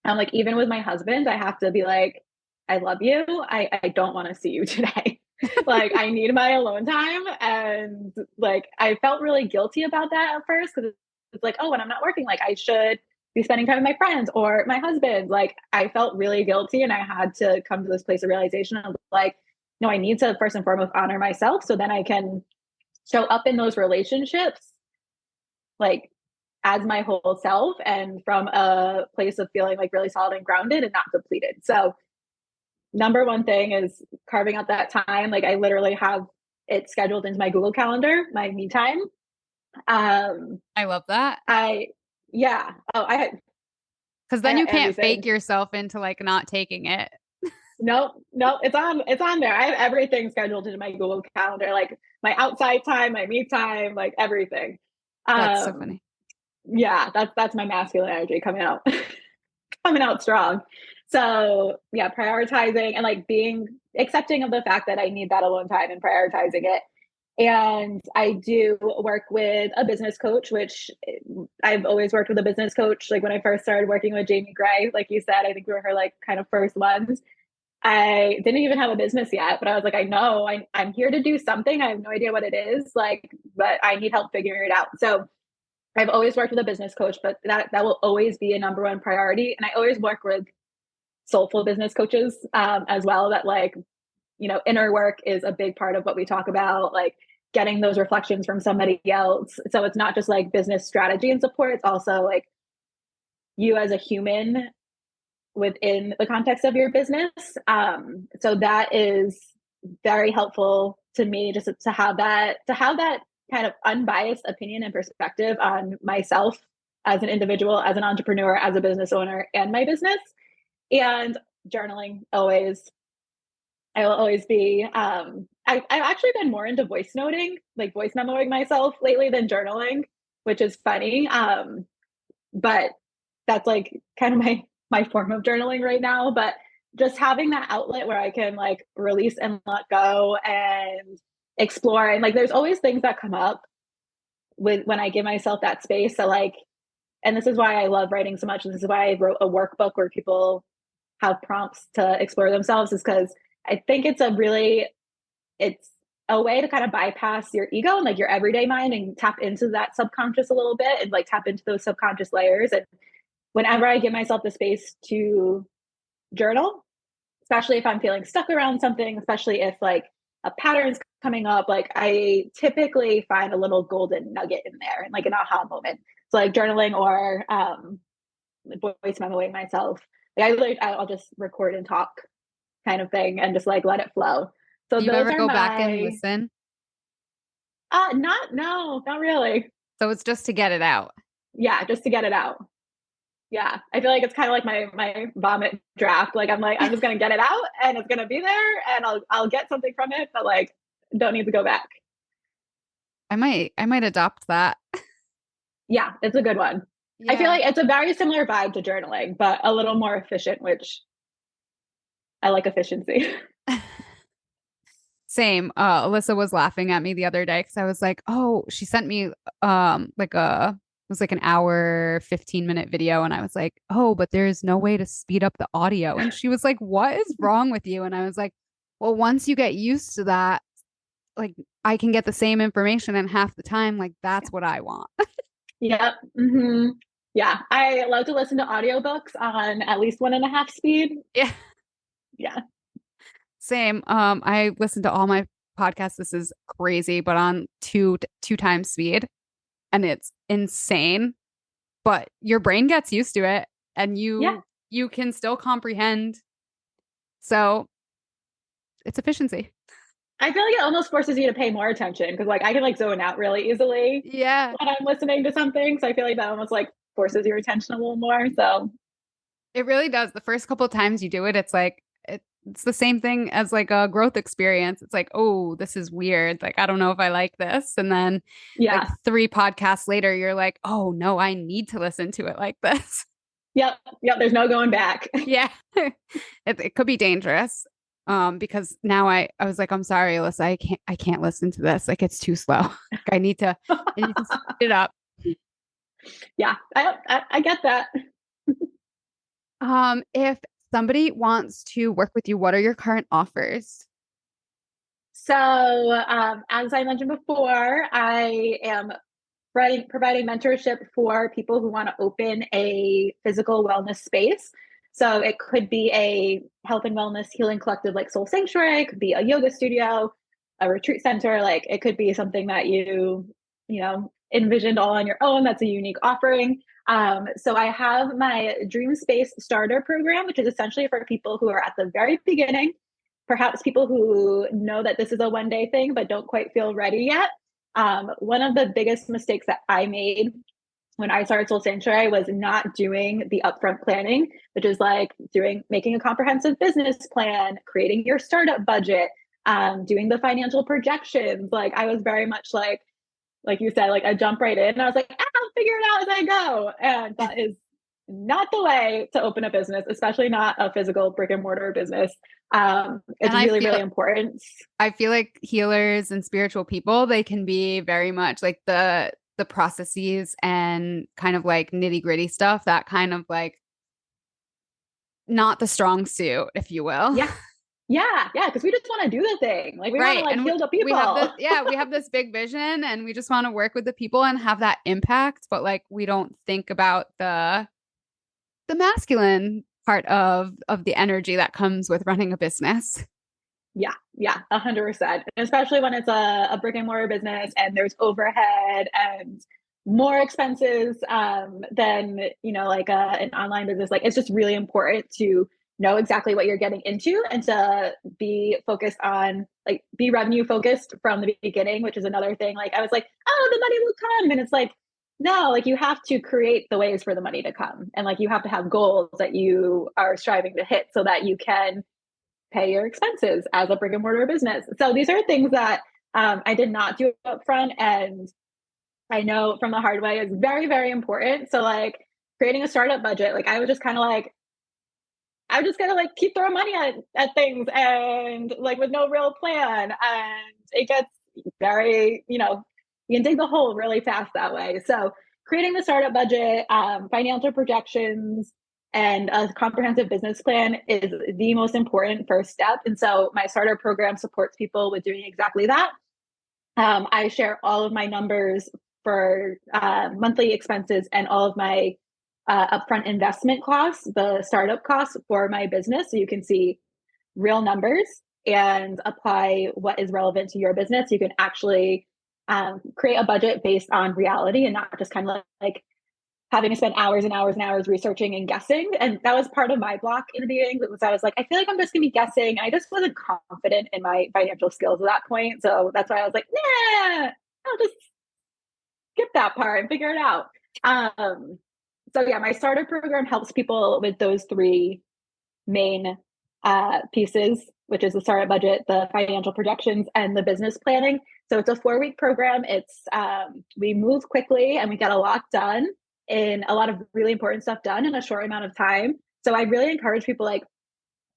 [SPEAKER 2] I'm like, even with my husband, I have to be like, I love you. I don't want to see you today. Like, I need my alone time. And like, I felt really guilty about that at first because it's like, oh, when I'm not working, like, I should be spending time with my friends or my husband. Like, I felt really guilty. And I had to come to this place of realization of like, no, I need to first and foremost honor myself so then I can show up in those relationships like as my whole self and from a place of feeling like really solid and grounded and not depleted. So number one thing is carving out that time. Like I literally have it scheduled into my Google Calendar, my me time. Um,
[SPEAKER 1] I love that.
[SPEAKER 2] I yeah. Oh,
[SPEAKER 1] Because
[SPEAKER 2] I
[SPEAKER 1] then
[SPEAKER 2] had
[SPEAKER 1] you can't fake
[SPEAKER 2] everything.
[SPEAKER 1] yourself into like not taking it.
[SPEAKER 2] No, no, it's on there. I have everything scheduled into my Google Calendar, like my outside time, my me time, like everything.
[SPEAKER 1] That's so
[SPEAKER 2] Um,
[SPEAKER 1] funny.
[SPEAKER 2] yeah, that's my masculine energy coming out. Coming out strong. So yeah, prioritizing and like being accepting of the fact that I need that alone time and prioritizing it. And I do work with a business coach, which I've always worked with a business coach. Like when I first started working with Jamie Gray, like you said, I think we were her like kind of first ones. I didn't even have a business yet, but I was like, I know I'm here to do something. I have no idea what it is, like, but I need help figuring it out. So I've always worked with a business coach, but that will always be a number one priority. And I always work with soulful business coaches as well. That like inner work is a big part of what we talk about. Like getting those reflections from somebody else. So it's not just like business strategy and support. It's also like you as a human within the context of your business. So that is very helpful to me just to have that kind of unbiased opinion and perspective on myself as an individual, as an entrepreneur, as a business owner, and my business. And journaling always, I will always be. I've actually been more into voice noting, like voice memoing myself lately than journaling, which is funny. But that's like kind of my form of journaling right now. But just having that outlet where I can like release and let go and explore, and like there's always things that come up with when I give myself that space. So like, and this is why I love writing so much. And this is why I wrote a workbook where people have prompts to explore themselves, is because I think it's a way to kind of bypass your ego and like your everyday mind and tap into that subconscious a little bit and like tap into those subconscious layers. And whenever I give myself the space to journal, especially if I'm feeling stuck around something, especially if like a pattern's coming up, like I typically find a little golden nugget in there and like an aha moment. So like journaling or voice memoing myself. Like I'll just record and talk kind of thing and just like let it flow. So
[SPEAKER 1] Do you
[SPEAKER 2] those
[SPEAKER 1] ever
[SPEAKER 2] are
[SPEAKER 1] go back and
[SPEAKER 2] my
[SPEAKER 1] listen?
[SPEAKER 2] not no, not really.
[SPEAKER 1] So it's just to get it out.
[SPEAKER 2] Yeah, just to get it out. Yeah. I feel like it's kind of like my vomit draft. Like I'm just gonna get it out and it's gonna be there and I'll get something from it, but like don't need to go back.
[SPEAKER 1] I might adopt that.
[SPEAKER 2] Yeah, it's a good one. I feel
[SPEAKER 1] Yeah.
[SPEAKER 2] like it's a very similar vibe to journaling, but a little more efficient, which I like efficiency.
[SPEAKER 1] Same. Alyssa was laughing at me the other day because I was like, oh, she sent me like a it was like an hour, 15-minute video, and I was like, oh, but there's no way to speed up the audio. And she was like, what is wrong with you? And I was like, well, once you get used to that, like I can get the same information in half the time. Like that's what I want.
[SPEAKER 2] Yep. Yeah. I love to listen to audiobooks on at least 1.5 speed.
[SPEAKER 1] Yeah.
[SPEAKER 2] Yeah.
[SPEAKER 1] Same. I listen to all my podcasts. This is crazy, but on two times speed, and it's insane. But your brain gets used to it, and
[SPEAKER 2] Yeah.
[SPEAKER 1] you can still comprehend. So it's efficiency.
[SPEAKER 2] I feel like it almost forces you to pay more attention because like I can like zone out really easily
[SPEAKER 1] Yeah,
[SPEAKER 2] when I'm listening to something. So I feel like that almost like forces your attention a little more. So
[SPEAKER 1] it really does. The first couple of times you do it, it's like it's the same thing as like a growth experience. It's like, oh, this is weird. Like, I don't know if I like this. And then like
[SPEAKER 2] yeah.
[SPEAKER 1] three podcasts later, you're like, oh no, I need to listen to it like this.
[SPEAKER 2] Yep. Yep. There's no going back.
[SPEAKER 1] Yeah. It could be dangerous. Because now I was like, I'm sorry, Alyssa, I can't listen to this. Like it's too slow. Like I need to speed it up.
[SPEAKER 2] Yeah. I get that.
[SPEAKER 1] If somebody wants to work with you, what are your current offers?
[SPEAKER 2] So, as I mentioned before, I am providing mentorship for people who want to open a physical wellness space. So it could be a health and wellness healing collective like Soul Sanctuary, it could be a yoga studio, a retreat center, like it could be something that envisioned all on your own. That's a unique offering. So I have my Dream Space Starter program, which is essentially for people who are at the very beginning, perhaps people who know that this is a one day thing but don't quite feel ready yet. One of the biggest mistakes that I made when I started Soul Sanctuary was not doing the upfront planning, which is like making a comprehensive business plan, creating your startup budget, doing the financial projections. Like I was very much like you said, like I jump right in and I was like, I'll figure it out as I go. And that is not the way to open a business, especially not a physical brick and mortar business. It's
[SPEAKER 1] And
[SPEAKER 2] really, really important.
[SPEAKER 1] I feel like healers and spiritual people, they can be very much like the processes and kind of like nitty-gritty stuff, that kind of like not the strong suit, if you will.
[SPEAKER 2] Yeah. Yeah. Yeah. Cause we just want to do the thing. Like we want to
[SPEAKER 1] Right.
[SPEAKER 2] like
[SPEAKER 1] And
[SPEAKER 2] heal the
[SPEAKER 1] we have
[SPEAKER 2] people.
[SPEAKER 1] this, yeah, we have this big vision and we just want to work with the people and have that impact, but like we don't think about the masculine part of the energy that comes with running a business.
[SPEAKER 2] Yeah. Yeah. 100%. And especially when it's a brick and mortar business and there's overhead and more expenses than, like an online business. Like it's just really important to know exactly what you're getting into and to be focused on like be revenue focused from the beginning, which is another thing. Like I was like, oh, the money will come. And it's like, no, like you have to create the ways for the money to come. And like you have to have goals that you are striving to hit so that you can pay your expenses as a brick and mortar business. So these are things that I did not do up front. And I know from the hard way is very, very important. So like creating a startup budget, like I was just kind of like, I'm just gonna like keep throwing money at things and like with no real plan. And it gets very, you can dig the hole really fast that way. So creating the startup budget, financial projections, and a comprehensive business plan is the most important first step. And so my starter program supports people with doing exactly that. I share all of my numbers for monthly expenses and all of my upfront investment costs, the startup costs for my business. So you can see real numbers and apply what is relevant to your business. You can actually create a budget based on reality and not just kind of like having to spend hours and hours and hours researching and guessing. And that was part of my block in the beginning. Was I was like, I feel like I'm just gonna be guessing. I just wasn't confident in my financial skills at that point. So that's why I was like, nah, I'll just skip that part and figure it out. So yeah, my starter program helps people with those three main pieces, which is the startup budget, the financial projections, and the business planning. So it's a 4-week program. It's we move quickly and we get a lot done, in a lot of really important stuff done in a short amount of time. So I really encourage people, like,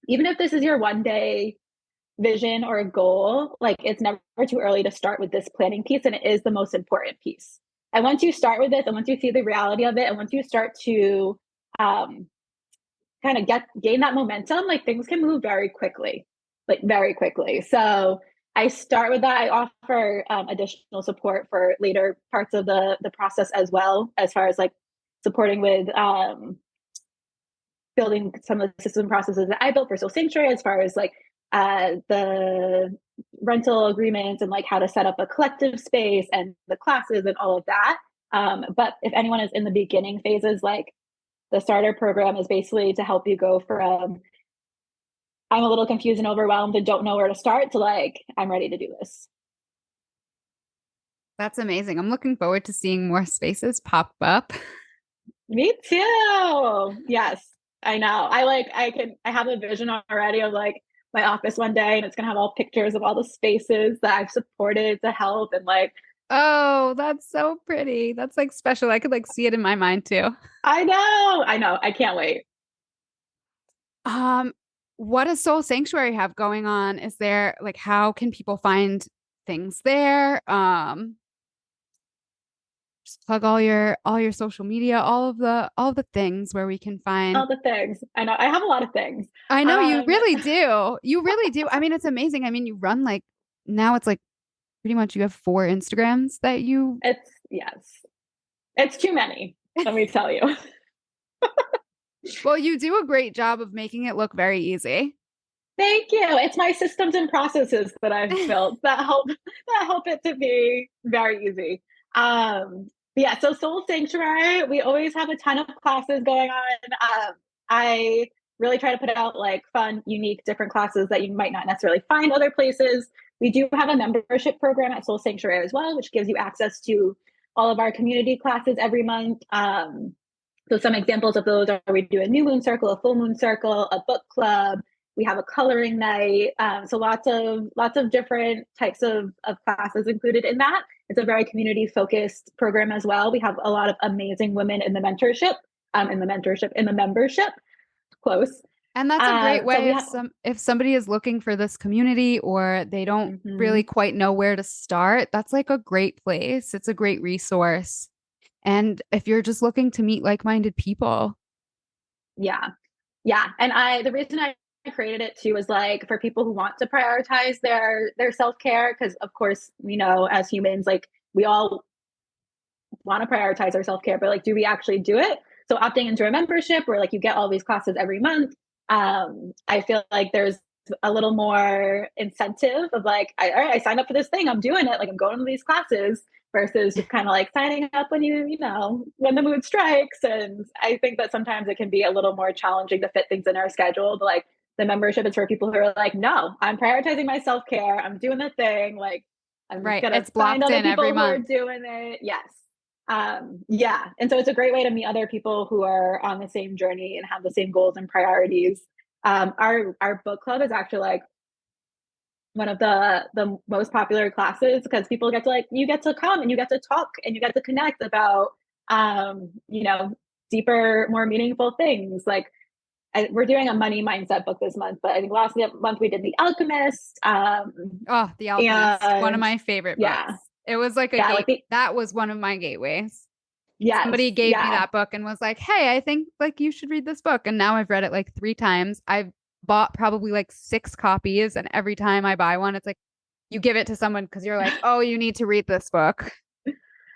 [SPEAKER 2] even if this is your one day vision or a goal, like, it's never too early to start with this planning piece, and it is the most important piece. And once you start with this, and once you see the reality of it, and once you start to um, kind of gain that momentum, like, things can move very quickly, like very quickly. So I start with that. I offer additional support for later parts of the process as well, as far as like supporting with building some of the system processes that I built for Soul Sanctuary, as far as like the rental agreements and like how to set up a collective space and the classes and all of that. But if anyone is in the beginning phases, like, the starter program is basically to help you go from I'm a little confused and overwhelmed and don't know where to start to like, I'm ready to do this.
[SPEAKER 1] That's amazing. I'm looking forward to seeing more spaces pop up.
[SPEAKER 2] Me too. Yes, I know. I have a vision already of like my office one day, and it's gonna have all pictures of all the spaces that I've supported to help, and like,
[SPEAKER 1] Oh, that's so pretty. That's like special. I could like see it in my mind too.
[SPEAKER 2] I can't wait.
[SPEAKER 1] Um, what does Soul Sanctuary have going on? Is there like how can people find things there? Just plug all your social media, all of the things where we can find.
[SPEAKER 2] All the things. I know I have a lot of things.
[SPEAKER 1] I know you
[SPEAKER 2] Um,
[SPEAKER 1] really do. You really do. I mean, it's amazing. I mean, you run like now it's like pretty much you have 4 Instagrams that you
[SPEAKER 2] yes, it's too many. Let me tell you.
[SPEAKER 1] well, you do a great job of making it look very easy.
[SPEAKER 2] Thank you. It's my systems and processes that I've built that help it to be very easy. Yeah, so Soul Sanctuary, we always have a ton of classes going on. I really try to put out like fun, unique, different classes that you might not necessarily find other places. We do have a membership program at Soul Sanctuary as well, which gives you access to all of our community classes every month. So some examples of those are, we do a new moon circle, a full moon circle, a book club. We have a coloring night. So lots of different types of classes included in that. It's a very community focused program as well. We have a lot of amazing women in the mentorship, in the membership. Close.
[SPEAKER 1] And that's a great
[SPEAKER 2] So
[SPEAKER 1] way
[SPEAKER 2] we have.
[SPEAKER 1] if somebody is looking for this community or they don't really
[SPEAKER 2] Mhm.
[SPEAKER 1] quite know where to start, that's like a great place. It's a great resource. And if you're just looking to meet like-minded people.
[SPEAKER 2] Yeah, yeah. And the reason I created it too is like for people who want to prioritize their self care, because of course, as humans, like, we all want to prioritize our self care, but like, do we actually do it? So opting into a membership where like you get all these classes every month, I feel like there's a little more incentive of like, all right, I signed up for this thing, I'm doing it, like, I'm going to these classes, versus just kind of like signing up when when the mood strikes. And I think that sometimes it can be a little more challenging to fit things in our schedule. But like, the membership is for people who are like, no, I'm prioritizing my self care, I'm doing the thing, like, I'm
[SPEAKER 1] Right.
[SPEAKER 2] gonna
[SPEAKER 1] It's
[SPEAKER 2] find
[SPEAKER 1] blocked
[SPEAKER 2] other
[SPEAKER 1] in every
[SPEAKER 2] people who are
[SPEAKER 1] month.
[SPEAKER 2] doing it. Yes. Yeah. And so it's a great way to meet other people who are on the same journey and have the same goals and priorities. Our book club is actually like one of the most popular classes, because people get to, like, you get to come and you get to talk and you get to connect about deeper, more meaningful things. Like, we're doing a money mindset book this month, but I think last month we did The Alchemist.
[SPEAKER 1] Oh, The Alchemist, one of
[SPEAKER 2] And
[SPEAKER 1] my favorite books.
[SPEAKER 2] yeah,
[SPEAKER 1] It was like a
[SPEAKER 2] yeah, like
[SPEAKER 1] gate.
[SPEAKER 2] the
[SPEAKER 1] That was one of my gateways.
[SPEAKER 2] yes,
[SPEAKER 1] Somebody gave me
[SPEAKER 2] yeah.
[SPEAKER 1] that book and was like, "Hey, I think like you should read this book." And now I've read it like 3 times. I've bought probably like 6 copies, and every time I buy one, it's like you give it to someone because you're like, "Oh, you need to read this book."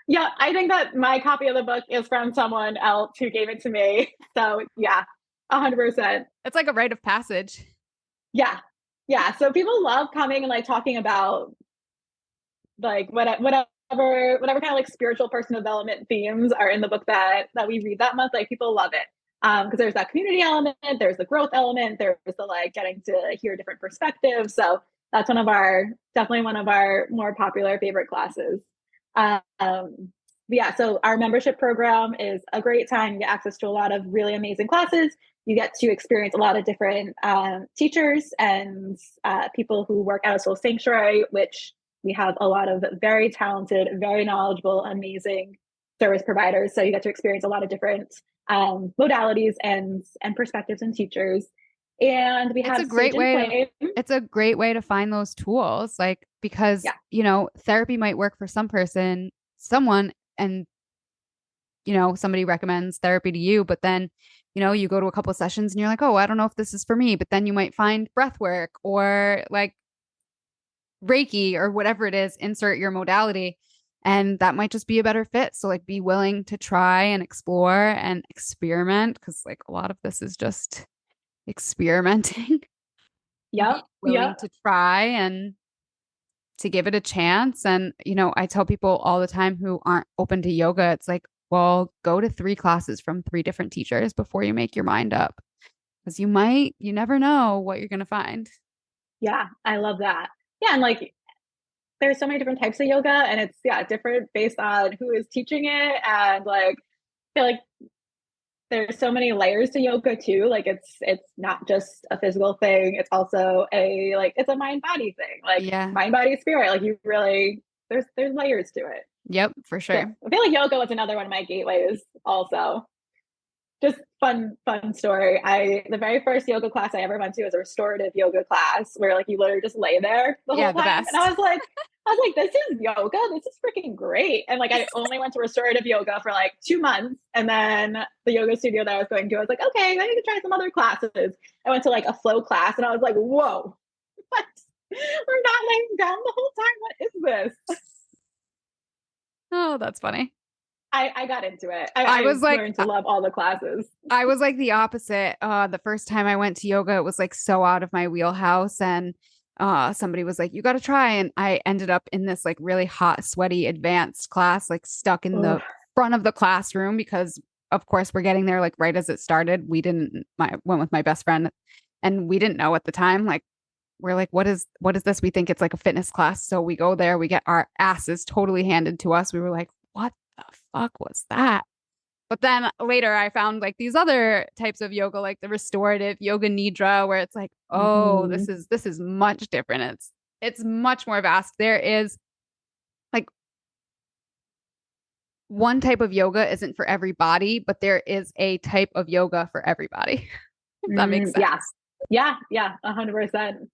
[SPEAKER 2] Yeah, I think that my copy of the book is from someone else who gave it to me. So yeah, 100%.
[SPEAKER 1] It's like a rite of passage.
[SPEAKER 2] Yeah, yeah. So people love coming and like talking about like whatever kind of like spiritual personal development themes are in the book that we read that month. Like, people love it because there's that community element, there's the growth element, there's the like getting to hear different perspectives. So that's definitely one of our more popular favorite classes. Um, yeah, so our membership program is a great time. You get access to a lot of really amazing classes. You get to experience a lot of different teachers and people who work at a soul sanctuary, which we have a lot of very talented, very knowledgeable, amazing service providers. So you get to experience a lot of different modalities and perspectives and teachers. And we
[SPEAKER 1] It's a
[SPEAKER 2] have
[SPEAKER 1] great
[SPEAKER 2] Sage and
[SPEAKER 1] way to
[SPEAKER 2] Flame.
[SPEAKER 1] it's a great way to find those tools, like because,
[SPEAKER 2] Yeah.
[SPEAKER 1] therapy might work for someone, and somebody recommends therapy to you, but then, you go to a couple of sessions and you're like, oh, I don't know if this is for me. But then you might find breath work or like Reiki or whatever it is, insert your modality. And that might just be a better fit. So, like, be willing to try and explore and experiment because, like, a lot of this is just experimenting.
[SPEAKER 2] Yep.
[SPEAKER 1] Be willing
[SPEAKER 2] Yep.
[SPEAKER 1] to try and to give it a chance. And, I tell people all the time who aren't open to yoga, it's like, well, go to 3 classes from 3 different teachers before you make your mind up. Because you never know what you're going to find.
[SPEAKER 2] Yeah. I love that. Yeah. And like, there's so many different types of yoga, and it's, yeah, different based on who is teaching it. And like, I feel like there's so many layers to yoga too. Like it's not just a physical thing. It's also it's a mind body thing. Like
[SPEAKER 1] Yeah.
[SPEAKER 2] mind body spirit. Like you really there's layers to it.
[SPEAKER 1] Yep, for
[SPEAKER 2] So
[SPEAKER 1] sure.
[SPEAKER 2] I feel like yoga was another one of my gateways also. Just fun story. I The very first yoga class I ever went to was a restorative yoga class where like you literally just lay there the
[SPEAKER 1] Yeah,
[SPEAKER 2] whole
[SPEAKER 1] the
[SPEAKER 2] time. And
[SPEAKER 1] best.
[SPEAKER 2] I was like, this is yoga. This is freaking great. And like I only went to restorative yoga for like 2 months. And then the yoga studio that I was going to, I was like, okay, I need to try some other classes. I went to like a flow class and I was like, whoa, what? We're not laying down the whole time. What is this?
[SPEAKER 1] Oh, that's funny.
[SPEAKER 2] I got into it.
[SPEAKER 1] I
[SPEAKER 2] I
[SPEAKER 1] was like,
[SPEAKER 2] learned to love all the classes.
[SPEAKER 1] I was like the opposite. The first time I went to yoga, it was like so out of my wheelhouse. And somebody was like, you got to try. And I ended up in this like really hot, sweaty, advanced class, like stuck in
[SPEAKER 2] Ugh.
[SPEAKER 1] the front of the classroom because, of course, we're getting there like right as it started. Went with my best friend and we didn't know at the time. Like, we're like, what is this? We think it's like a fitness class. So we go there, we get our asses totally handed to us. We were like, what the fuck was that? But then later I found like these other types of yoga, like the restorative yoga nidra, where it's like, oh,
[SPEAKER 2] Mm-hmm.
[SPEAKER 1] this is much different. It's much more vast. There is like one type of yoga isn't for every body, but there is a type of yoga for everybody. If that makes
[SPEAKER 2] Yeah.
[SPEAKER 1] sense.
[SPEAKER 2] Yeah. 100%.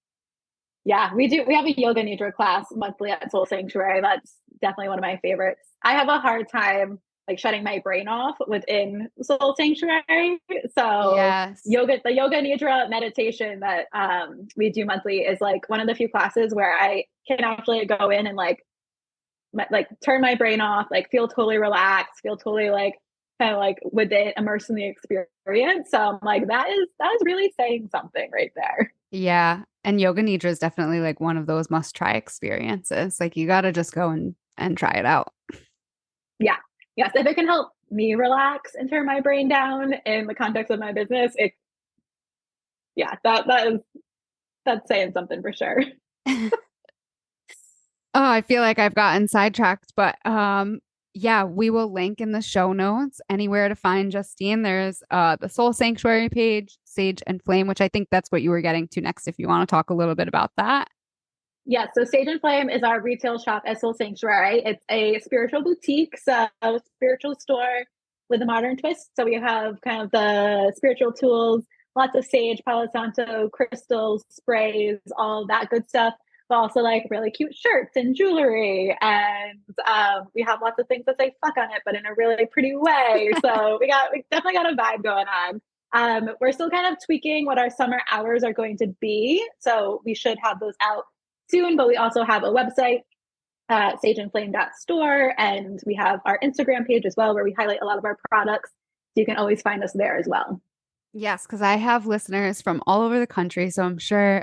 [SPEAKER 2] Yeah, we do. We have a yoga nidra class monthly at Soul Sanctuary. That's definitely one of my favorites. I have a hard time like shutting my brain off within Soul Sanctuary. So
[SPEAKER 1] Yes.
[SPEAKER 2] the yoga nidra meditation that we do monthly is like one of the few classes where I can actually go in and like turn my brain off, like feel totally relaxed, feel totally like kind of like with it, immersed in the experience. So I'm like, that is really saying something right there.
[SPEAKER 1] Yeah. And yoga nidra is definitely like one of those must try experiences. Like you got to just go and try it out.
[SPEAKER 2] Yeah. Yes. If it can help me relax and turn my brain down in the context of my business, yeah, that's saying something for sure.
[SPEAKER 1] Oh, I feel like I've gotten sidetracked, but yeah, we will link in the show notes anywhere to find Justine. There's the Soul Sanctuary page, Sage and Flame, which I think that's what you were getting to next if you want to talk a little bit about that.
[SPEAKER 2] Yeah, so Sage and Flame is our retail shop at Soul Sanctuary. It's a spiritual boutique, so a spiritual store with a modern twist. So we have kind of the spiritual tools, lots of sage, Palo Santo, crystals, sprays, all that good stuff, but also like really cute shirts and jewelry. And we have lots of things that say fuck on it, but in a really pretty way. So we definitely got a vibe going on. We're still kind of tweaking what our summer hours are going to be. So we should have those out soon, but we also have a website, sageandflame.store, and we have our Instagram page as well, where we highlight a lot of our products. So you can always find us there as well.
[SPEAKER 1] Yes, because I have listeners from all over the country, so I'm sure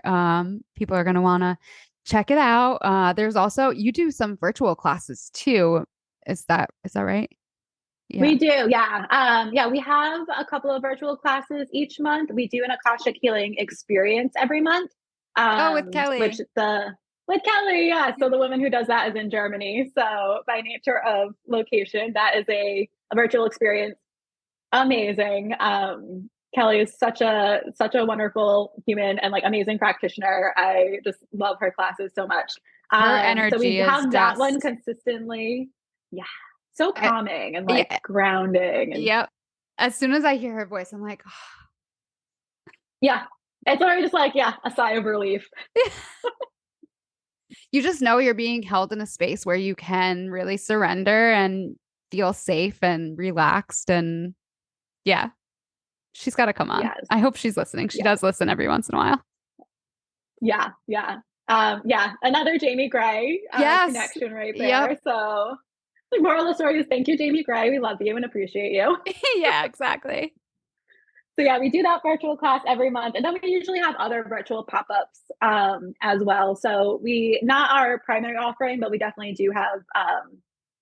[SPEAKER 1] people are going to want to check it out. There's also you do some virtual classes too. Is that right? Yeah.
[SPEAKER 2] We do, yeah. Yeah, we have a couple of virtual classes each month. We do an Akashic Healing experience every month,
[SPEAKER 1] Oh, with
[SPEAKER 2] which
[SPEAKER 1] Kelly.
[SPEAKER 2] With Kelly, yeah. So the woman who does that is in Germany. So by nature of location, that is a virtual experience. Amazing. Kelly is such a wonderful human and like amazing practitioner. I just love her classes so much.
[SPEAKER 1] Her
[SPEAKER 2] So we
[SPEAKER 1] energy is
[SPEAKER 2] have that one
[SPEAKER 1] just,
[SPEAKER 2] consistently. Yeah. So
[SPEAKER 1] I,
[SPEAKER 2] calming and like
[SPEAKER 1] yeah,
[SPEAKER 2] grounding and
[SPEAKER 1] yep. As soon as I hear her voice, I'm like,
[SPEAKER 2] yeah. It's already just like, yeah, a sigh of relief.
[SPEAKER 1] you just know you're being held in a space where you can really surrender and feel safe and relaxed. And yeah, she's got to come on.
[SPEAKER 2] Yes.
[SPEAKER 1] I hope she's listening. She
[SPEAKER 2] Yes.
[SPEAKER 1] does listen every once in a while.
[SPEAKER 2] Yeah. Yeah. Yeah. Another Jamie Gray
[SPEAKER 1] Yes.
[SPEAKER 2] connection right
[SPEAKER 1] Yep.
[SPEAKER 2] there. So the moral of the story is thank you, Jamie Gray. We love you and appreciate you.
[SPEAKER 1] Yeah, exactly.
[SPEAKER 2] So yeah, we do that virtual class every month, and then we usually have other virtual pop-ups as well. So we not our primary offering, but we definitely do have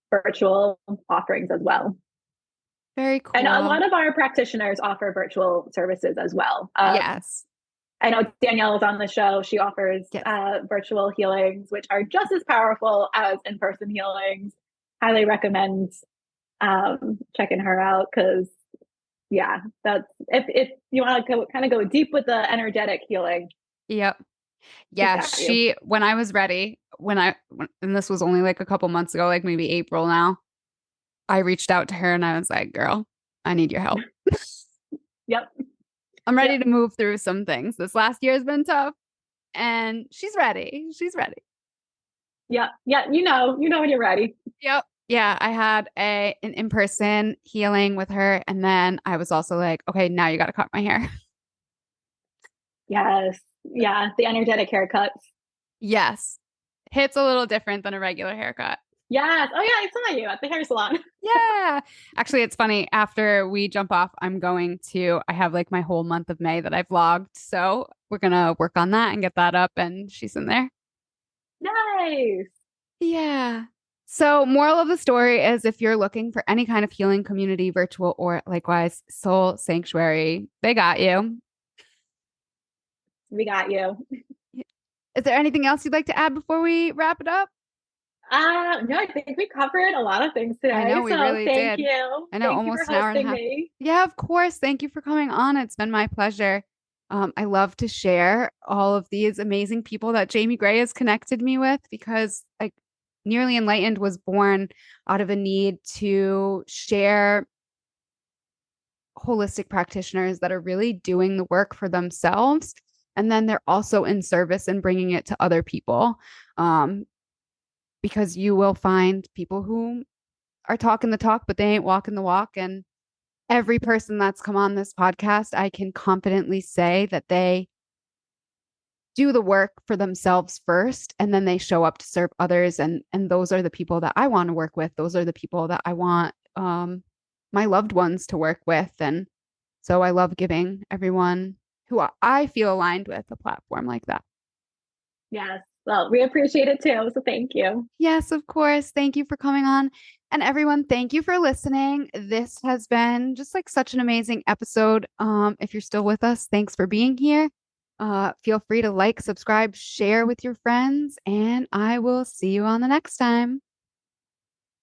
[SPEAKER 2] virtual offerings as well.
[SPEAKER 1] Very
[SPEAKER 2] And a
[SPEAKER 1] cool.
[SPEAKER 2] lot of our practitioners offer virtual services as well.
[SPEAKER 1] Yes.
[SPEAKER 2] I know Danielle is on the show. She offers
[SPEAKER 1] Yes.
[SPEAKER 2] virtual healings, which are just as powerful as in-person healings. Highly recommend checking her out because yeah, that's if you want to kind of go deep with the energetic healing,
[SPEAKER 1] Yep.
[SPEAKER 2] she's
[SPEAKER 1] Yeah.
[SPEAKER 2] got you.
[SPEAKER 1] When I was ready, and this was only like a couple months ago, like maybe April now, I reached out to her and I was like, girl, I need your help.
[SPEAKER 2] Yep,
[SPEAKER 1] I'm ready
[SPEAKER 2] yep,
[SPEAKER 1] to move through some things. This last year has been tough and she's ready. She's ready.
[SPEAKER 2] yep, yeah. You know when you're ready.
[SPEAKER 1] Yep. Yeah, I had an in-person healing with her and then I was also like, okay, now you got to cut my hair.
[SPEAKER 2] Yes, yeah. The energetic haircuts.
[SPEAKER 1] Yes. Hits a little different than a regular haircut.
[SPEAKER 2] Yes. Oh yeah, I saw you at the hair salon.
[SPEAKER 1] Yeah. Actually, it's funny. After we jump off, I have like my whole month of May that I vlogged. So we're going to work on that and get that up. And she's in there.
[SPEAKER 2] Nice.
[SPEAKER 1] Yeah. So, moral of the story is if you're looking for any kind of healing community, virtual or likewise soul sanctuary, they got you.
[SPEAKER 2] We got you.
[SPEAKER 1] Is there anything else you'd like to add before we wrap it up?
[SPEAKER 2] No, I think we covered a lot of things
[SPEAKER 1] I
[SPEAKER 2] today.
[SPEAKER 1] know we
[SPEAKER 2] So
[SPEAKER 1] really
[SPEAKER 2] thank
[SPEAKER 1] did.
[SPEAKER 2] you.
[SPEAKER 1] I know,
[SPEAKER 2] Thank you for
[SPEAKER 1] almost an hour and a
[SPEAKER 2] hosting
[SPEAKER 1] half.
[SPEAKER 2] me.
[SPEAKER 1] Yeah, of course. Thank you for coming on. It's been my pleasure. I love to share all of these amazing people that Jamie Gray has connected me with because, like, Nearly Enlightened was born out of a need to share holistic practitioners that are really doing the work for themselves. And then they're also in service and bringing it to other people. Um, because you will find people who are talking the talk, but they ain't walking the walk. And every person that's come on this podcast, I can confidently say that they do the work for themselves first and then they show up to serve others and those are the people that I want to work with. Those are the people that I want my loved ones to work with. And so I love giving everyone who I feel aligned with a platform like that.
[SPEAKER 2] Yes. Well, we appreciate it too. So thank you.
[SPEAKER 1] Yes, of course. Thank you for coming on. And everyone, thank you for listening. This has been just like such an amazing episode. If you're still with us, thanks for being here. Feel free to like, subscribe, share with your friends, and I will see you on the next time.